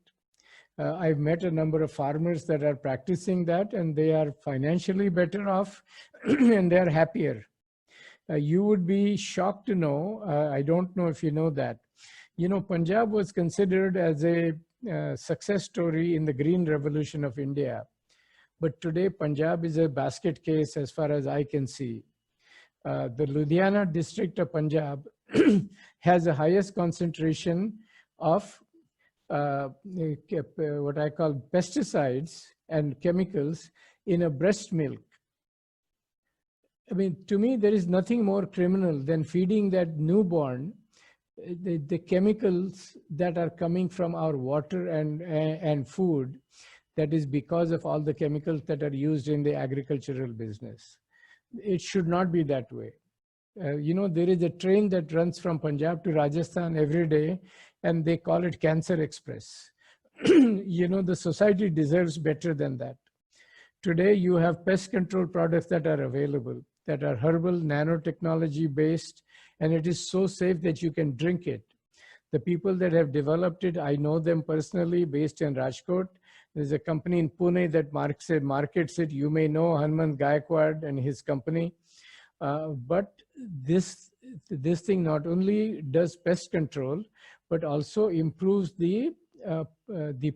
I've met a number of farmers that are practicing that, and they are financially better off and they are happier. You would be shocked to know, I don't know if you know that, Punjab was considered as a success story in the green revolution of India. But today, Punjab is a basket case as far as I can see. The Ludhiana district of Punjab has the highest concentration of what I call pesticides and chemicals in a breast milk. I mean, to me, there is nothing more criminal than feeding that newborn the chemicals that are coming from our water and food. That is because of all the chemicals that are used in the agricultural business. It should not be that way. There is a train that runs from Punjab to Rajasthan every day, and they call it Cancer Express. The society deserves better than that. Today, you have pest control products that are available, that are herbal, nanotechnology based, and it is so safe that you can drink it. The people that have developed it, I know them personally, based in Rajkot. There's a company in Pune that markets it. You may know Hanman Gaikwad and his company. But this thing not only does pest control, but also improves the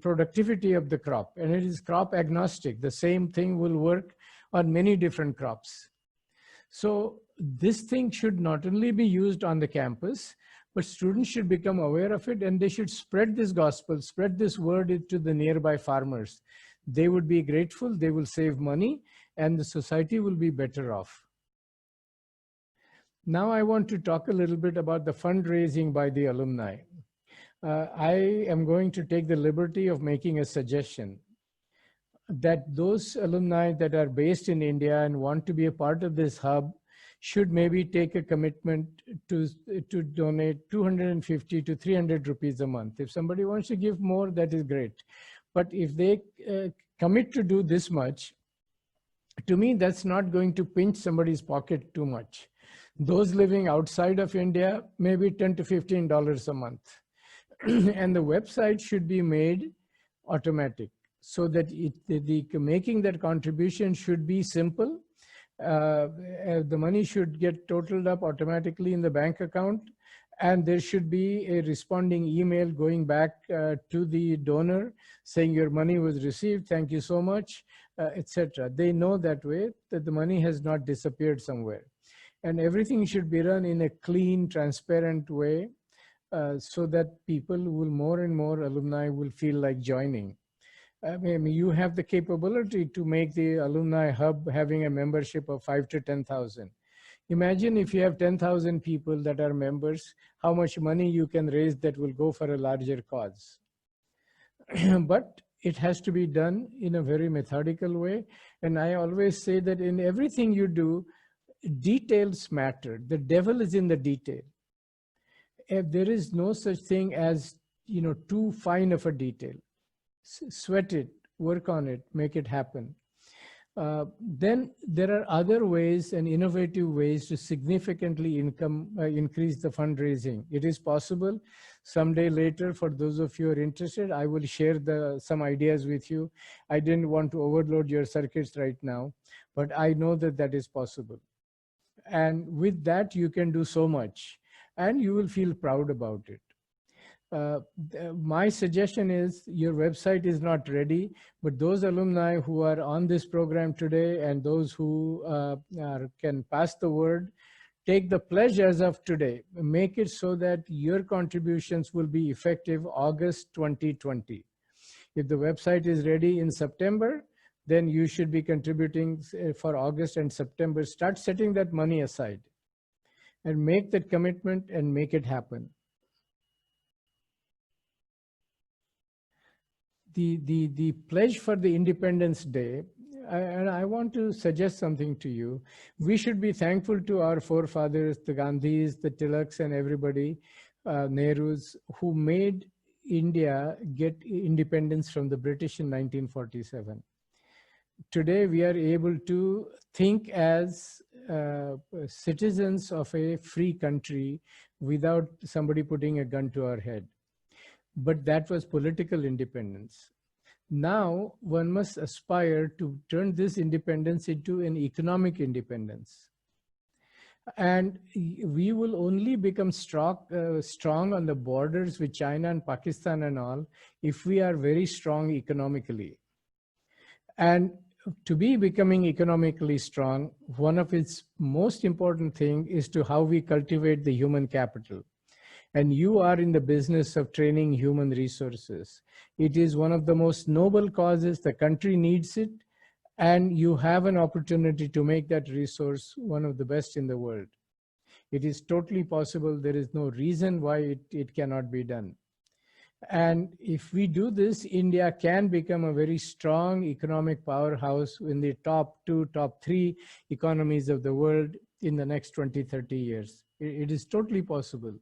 productivity of the crop. And it is crop agnostic. The same thing will work on many different crops. So this thing should not only be used on the campus, but students should become aware of it, and they should spread this gospel, spread this word to the nearby farmers. They would be grateful, they will save money, and the society will be better off. Now I want to talk a little bit about the fundraising by the alumni. I am going to take the liberty of making a suggestion that those alumni that are based in India and want to be a part of this hub should maybe take a commitment to donate 250 to 300 rupees a month. If somebody wants to give more, that is great. But if they commit to do this much, to me, that's not going to pinch somebody's pocket too much. Those living outside of India, maybe $10 to $15 a month. And the website should be made automatic so that making that contribution should be simple. The money should get totaled up automatically in the bank account, and there should be a responding email going back to the donor saying your money was received, thank you so much, etc. They know that way that the money has not disappeared somewhere. And everything should be run in a clean, transparent way, so that people will, more and more alumni will feel like joining. I mean, you have the capability to make the alumni hub having a membership of 5 to 10,000. Imagine if you have 10,000 people that are members, how much money you can raise that will go for a larger cause. But it has to be done in a very methodical way. And I always say that in everything you do, details matter. The devil is in the detail. If there is no such thing as, too fine of a detail. Sweat it, work on it, make it happen. Then there are other ways and innovative ways to significantly increase the fundraising. It is possible. Someday later, for those of you who are interested, I will share some ideas with you. I didn't want to overload your circuits right now, but I know that that is possible. And with that, you can do so much, and you will feel proud about it. My suggestion is your website is not ready, but those alumni who are on this program today and those who can pass the word, take the pledge as of today. Make it so that your contributions will be effective August 2020. If the website is ready in September, then you should be contributing for August and September. Start setting that money aside and make that commitment and make it happen. The pledge for the Independence Day, and I want to suggest something to you. We should be thankful to our forefathers, the Gandhis, the Tilaks, and everybody, Nehrus, who made India get independence from the British in 1947. Today, we are able to think as citizens of a free country without somebody putting a gun to our head. But that was political independence. Now, one must aspire to turn this independence into an economic independence. And we will only become strong on the borders with China and Pakistan and all if we are very strong economically. And to be becoming economically strong, one of its most important thing is to how we cultivate the human capital. And you are in the business of training human resources. It is one of the most noble causes. The country needs it, and you have an opportunity to make that resource one of the best in the world. It is totally possible. There is no reason why it cannot be done. And if we do this, India can become a very strong economic powerhouse in the top 2, top 3 economies of the world in the next 20, 30 years. It is totally possible.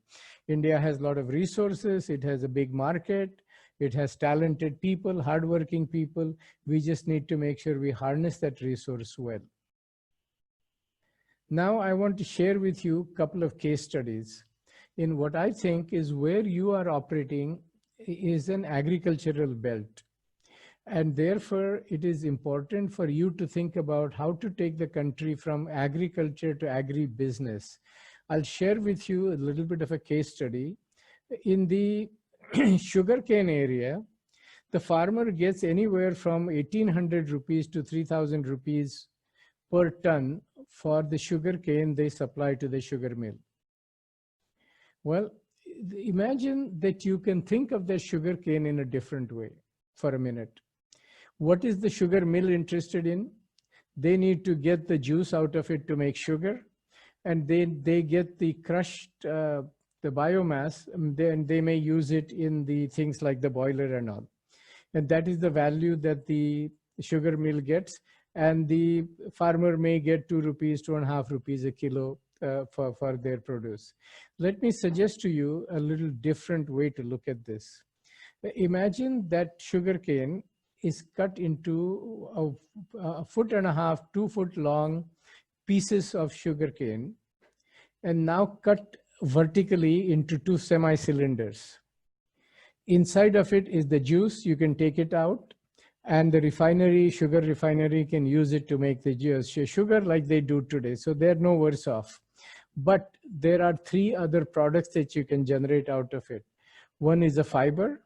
India has a lot of resources. It has a big market. It has talented people, hardworking people. We just need to make sure we harness that resource well. Now I want to share with you a couple of case studies in what I think is where you are operating is an agricultural belt. And therefore, it is important for you to think about how to take the country from agriculture to agri-business. I'll share with you a little bit of a case study. In the sugarcane area, the farmer gets anywhere from 1,800 rupees to 3,000 rupees per ton for the sugarcane they supply to the sugar mill. Well, imagine that you can think of the sugarcane in a different way for a minute. What is the sugar mill interested in? They need to get the juice out of it to make sugar. And they get the crushed, the biomass, and then they may use it in the things like the boiler and all. And that is the value that the sugar mill gets. And the farmer may get 2 rupees, 2.5 rupees a kilo for their produce. Let me suggest to you a little different way to look at this. Imagine that sugarcane is cut into a 1.5 foot, 2 foot long pieces of sugarcane and now cut vertically into 2 semi-cylinders. Inside of it is the juice. You can take it out, and the refinery, sugar refinery, can use it to make the juice, sugar like they do today. So they're no worse off. But there are 3 other products that you can generate out of it. One is a fiber.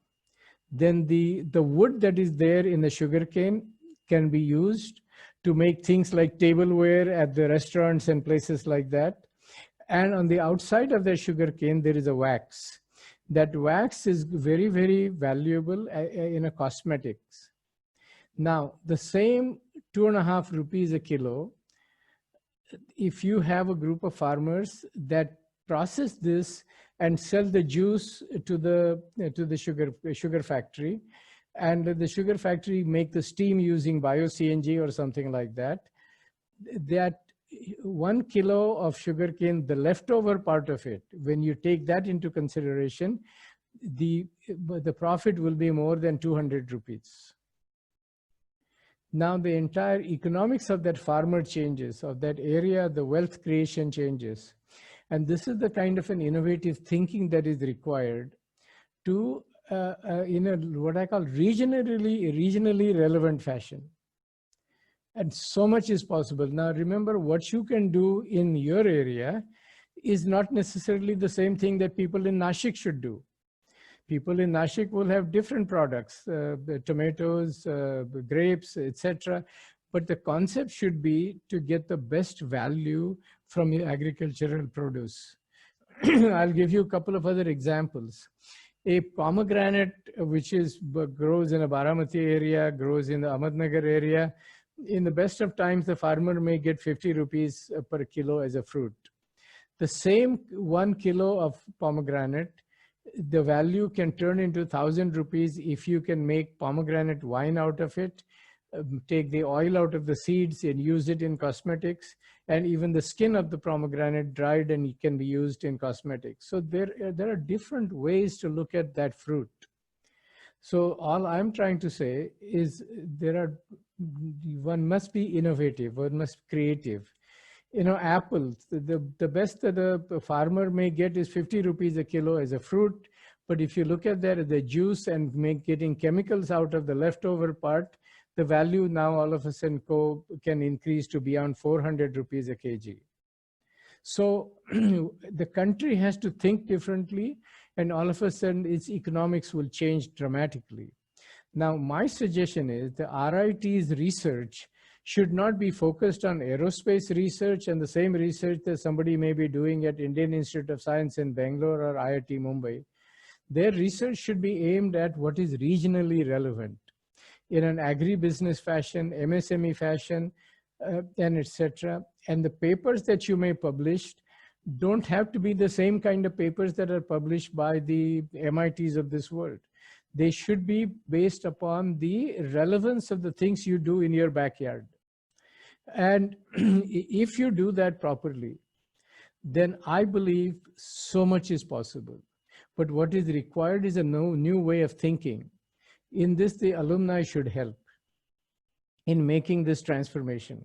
Then the wood that is there in the sugarcane can be used to make things like tableware at the restaurants and places like that. And on the outside of the sugarcane, there is a wax. That wax is very, very valuable in a cosmetics. Now, the same 2.5 rupees a kilo, if you have a group of farmers that process this and sell the juice to the sugar factory, and the sugar factory make the steam using bio-CNG or something like that, that 1 kilo of sugarcane, the leftover part of it, when you take that into consideration, the profit will be more than 200 rupees. Now the entire economics of that farmer changes, of that area, the wealth creation changes. And this is the kind of an innovative thinking that is required to, in a what I call regionally relevant fashion. And so much is possible. Now remember, what you can do in your area is not necessarily the same thing that people in Nashik should do. People in Nashik will have different products, the tomatoes, grapes, etc. But the concept should be to get the best value from your agricultural produce. I'll give you a couple of other examples. A pomegranate, which grows in a Baramati area, grows in the Ahmednagar area, in the best of times, the farmer may get 50 rupees per kilo as a fruit. The same 1 kilo of pomegranate, the value can turn into 1,000 rupees if you can make pomegranate wine out of it, take the oil out of the seeds and use it in cosmetics, and even the skin of the pomegranate dried and it can be used in cosmetics. So there are different ways to look at that fruit. So all I'm trying to say is one must be innovative, one must be creative. You know, apples, the best that a farmer may get is 50 rupees a kilo as a fruit. But if you look at that, the juice and getting chemicals out of the leftover part, the value now all of a sudden can increase to beyond 400 rupees a kg. So the country has to think differently, and all of a sudden its economics will change dramatically. Now, my suggestion is the RIT's research should not be focused on aerospace research and the same research that somebody may be doing at Indian Institute of Science in Bangalore or IIT Mumbai. Their research should be aimed at what is regionally relevant in an agri-business fashion, MSME fashion, and etc. And the papers that you may publish don't have to be the same kind of papers that are published by the MITs of this world. They should be based upon the relevance of the things you do in your backyard. And if you do that properly, then I believe so much is possible. But what is required is a new way of thinking. In this, the alumni should help in making this transformation.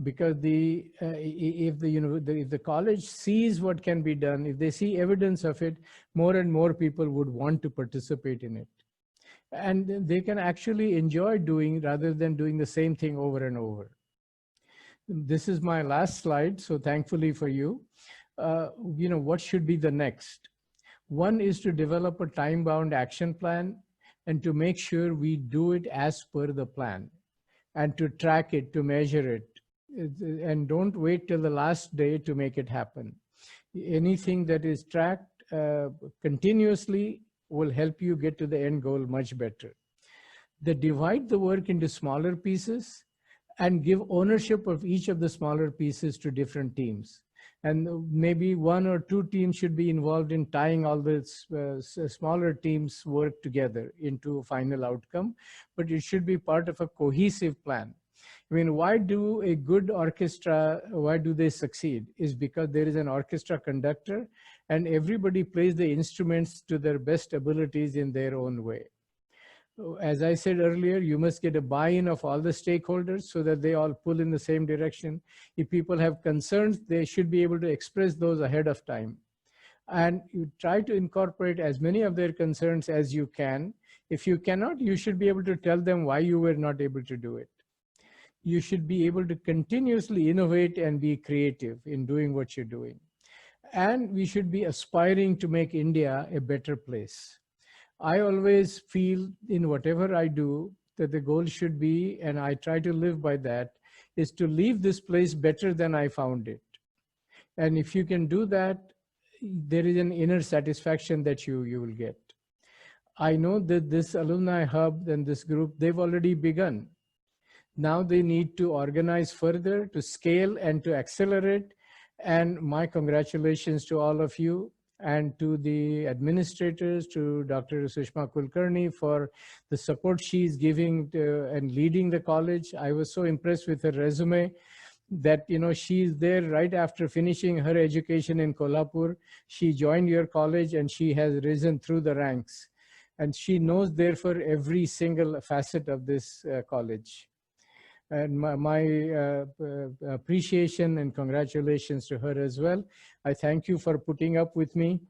Because if the college sees what can be done, if they see evidence of it, more and more people would want to participate in it. And they can actually enjoy doing rather than doing the same thing over and over. This is my last slide, so thankfully for you. What should be the next? One is to develop a time-bound action plan and to make sure we do it as per the plan and to track it, to measure it. And don't wait till the last day to make it happen. Anything that is tracked continuously will help you get to the end goal much better. Divide the work into smaller pieces and give ownership of each of the smaller pieces to different teams. And maybe 1 or 2 teams should be involved in tying all the smaller teams' work together into a final outcome, but it should be part of a cohesive plan. I mean, why do a good orchestra, why do they succeed? Is because there is an orchestra conductor and everybody plays the instruments to their best abilities in their own way. As I said earlier, you must get a buy-in of all the stakeholders so that they all pull in the same direction. If people have concerns, they should be able to express those ahead of time. And you try to incorporate as many of their concerns as you can. If you cannot, you should be able to tell them why you were not able to do it. You should be able to continuously innovate and be creative in doing what you're doing. And we should be aspiring to make India a better place. I always feel in whatever I do that the goal should be, and I try to live by that, is to leave this place better than I found it. And if you can do that, there is an inner satisfaction that you will get. I know that this alumni hub and this group, they've already begun. Now they need to organize further, to scale and to accelerate. And my congratulations to all of you and to the administrators, to Dr. Sushma Kulkarni for the support she's giving and leading the college. I was so impressed with her resume that, you know, she's there right after finishing her education in Kolhapur. She joined your college and she has risen through the ranks. And she knows, therefore, every single facet of this college. And my appreciation and congratulations to her as well. I thank you for putting up with me,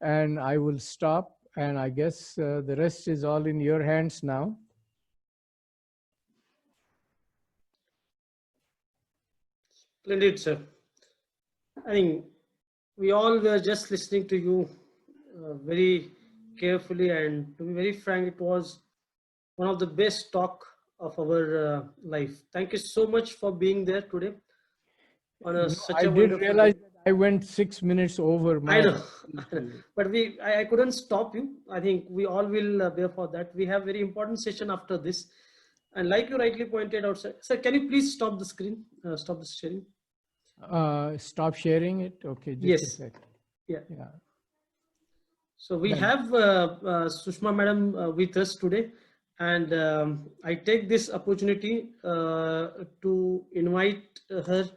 and I will stop. And I guess the rest is all in your hands now. Splendid, sir. I think we all were just listening to you very carefully, and to be very frank, it was one of the best talk of our life. Thank you so much for being there today. I did realize that I went 6 minutes over. I know, but I couldn't stop you. I think we all will bear for that. We have very important session after this, and like you rightly pointed out, sir, can you please stop the screen, stop the sharing? Stop sharing it. Okay. Just yes. A second. Yeah. Yeah. So we have Sushma Madam with us today, and I take this opportunity to invite her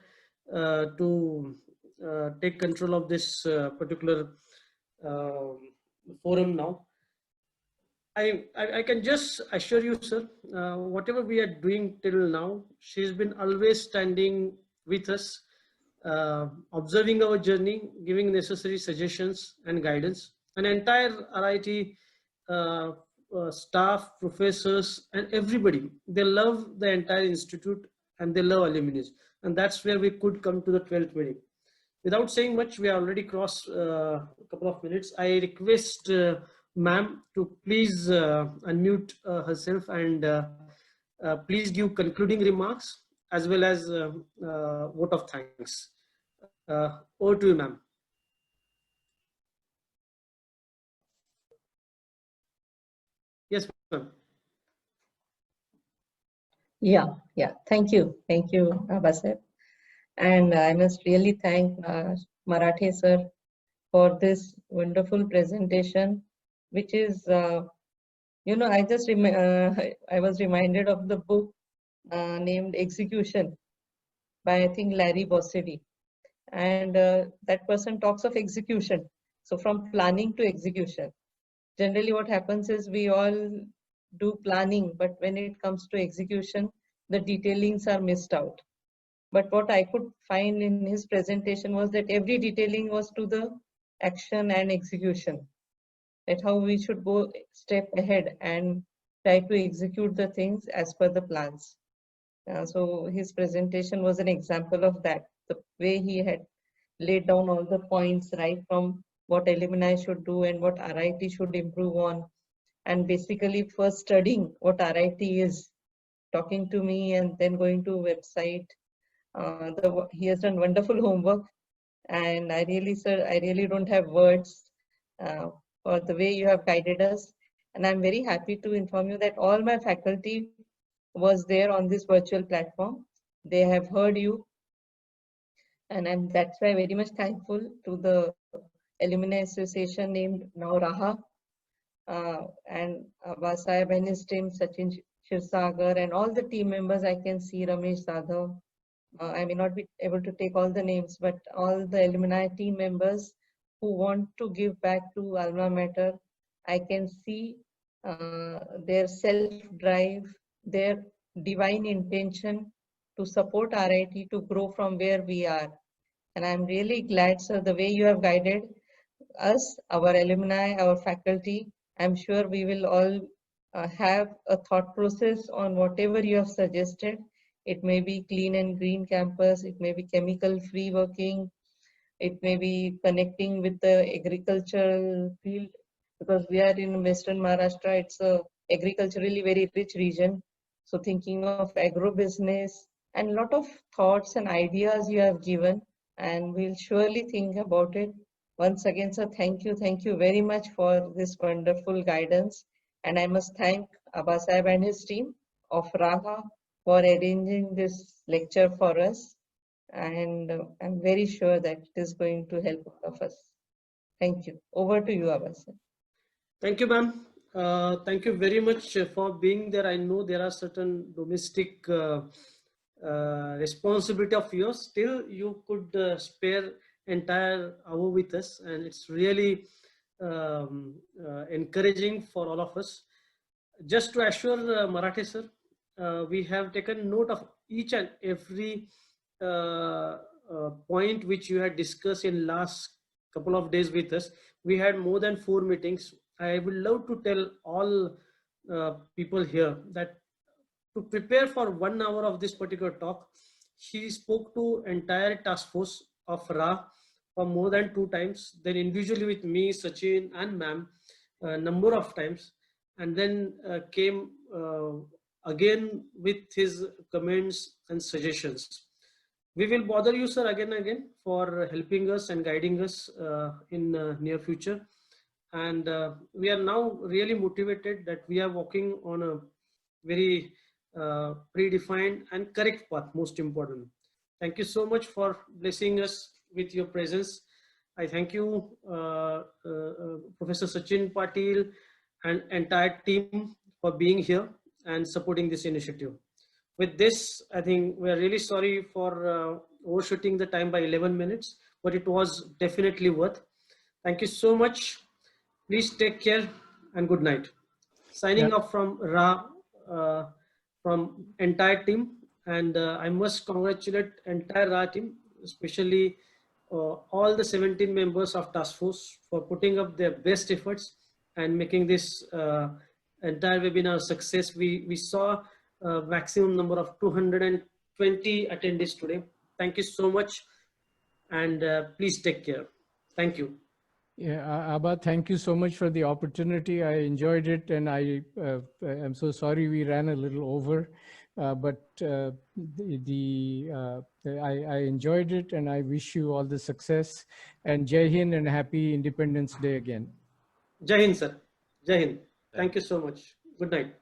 to take control of this particular forum now. I can just assure you, sir, whatever we are doing till now, she's been always standing with us, observing our journey, giving necessary suggestions and guidance. An entire RIT staff, professors, and everybody, they love the entire institute and they love alumni. And that's where we could come to the 12th meeting. Without saying much, we already crossed a couple of minutes. I request ma'am to please unmute herself and please give concluding remarks as well as vote of thanks. Over to you, ma'am. Yes, ma'am. Yeah. Thank you, Basir. And I must really thank Marathe sir for this wonderful presentation, which is, you know, I was reminded of the book named Execution by, I think, Larry Bossidy. And that person talks of execution. So from planning to execution. Generally what happens is we all do planning, but when it comes to execution, the detailings are missed out. But what I could find in his presentation was that every detailing was to the action and execution. That how we should go step ahead and try to execute the things as per the plans. So his presentation was an example of that. The way he had laid down all the points, right from what alumni should do and what RIT should improve on. And basically first studying what RIT is, talking to me and then going to website. He has done wonderful homework, and I really, sir, I really don't have words for the way you have guided us. And I'm very happy to inform you that all my faculty was there on this virtual platform. They have heard you, and that's why I'm very much thankful to the Alumni Association named now Raah, and Vasayab and his team, Sachin Shirsagar, and all the team members. I can see Ramesh Sadhav. I may not be able to take all the names, but all the alumni team members who want to give back to alma mater. I can see their self-drive, their divine intention to support RIT to grow from where we are. And I'm really glad, sir, the way you have guided us, our alumni, our faculty. I'm sure we will all have a thought process on whatever you have suggested. It may be clean and green campus, it may be chemical free working, it may be connecting with the agricultural field, because we are in Western Maharashtra, it's a agriculturally very rich region. So thinking of agro business and a lot of thoughts and ideas you have given, and we'll surely think about it. Once again, sir, thank you very much for this wonderful guidance. And I must thank Abba Sahib and his team of Raah for arranging this lecture for us. And I'm very sure that it is going to help all of us. Thank you. Over to you, Abba Sahib. Thank you, ma'am. Thank you very much for being there. I know there are certain domestic responsibility of yours. Still, you could spare entire hour with us, and it's really encouraging for all of us. Just to assure Marathe sir, we have taken note of each and every point which you had discussed in last couple of days with us. We had more than 4 meetings. I would love to tell all people here that to prepare for 1 hour of this particular talk, he spoke to entire task force of Raah for more than 2 times, then individually with me, Sachin and ma'am, a number of times, and then came again with his comments and suggestions. We will bother you, sir, again and again for helping us and guiding us in near future. And we are now really motivated that we are walking on a very predefined and correct path, most important. Thank you so much for blessing us with your presence. I thank you, Professor Sachin Patil and entire team for being here and supporting this initiative. With this, I think we're really sorry for overshooting the time by 11 minutes, but it was definitely worth. Thank you so much. Please take care and good night. Signing off from Raah, from entire team, and I must congratulate entire Raah team, especially all the 17 members of task force for putting up their best efforts and making this entire webinar a success. We saw a maximum number of 220 attendees today. Thank you so much, and please take care. Thank you. Yeah, Abba, thank you so much for the opportunity. I enjoyed it, and I am so sorry we ran a little over, but I enjoyed it, and I wish you all the success. And Jai Hind and happy Independence Day again. Jai Hind, sir. Jai Hind. Thank you so much. Good night.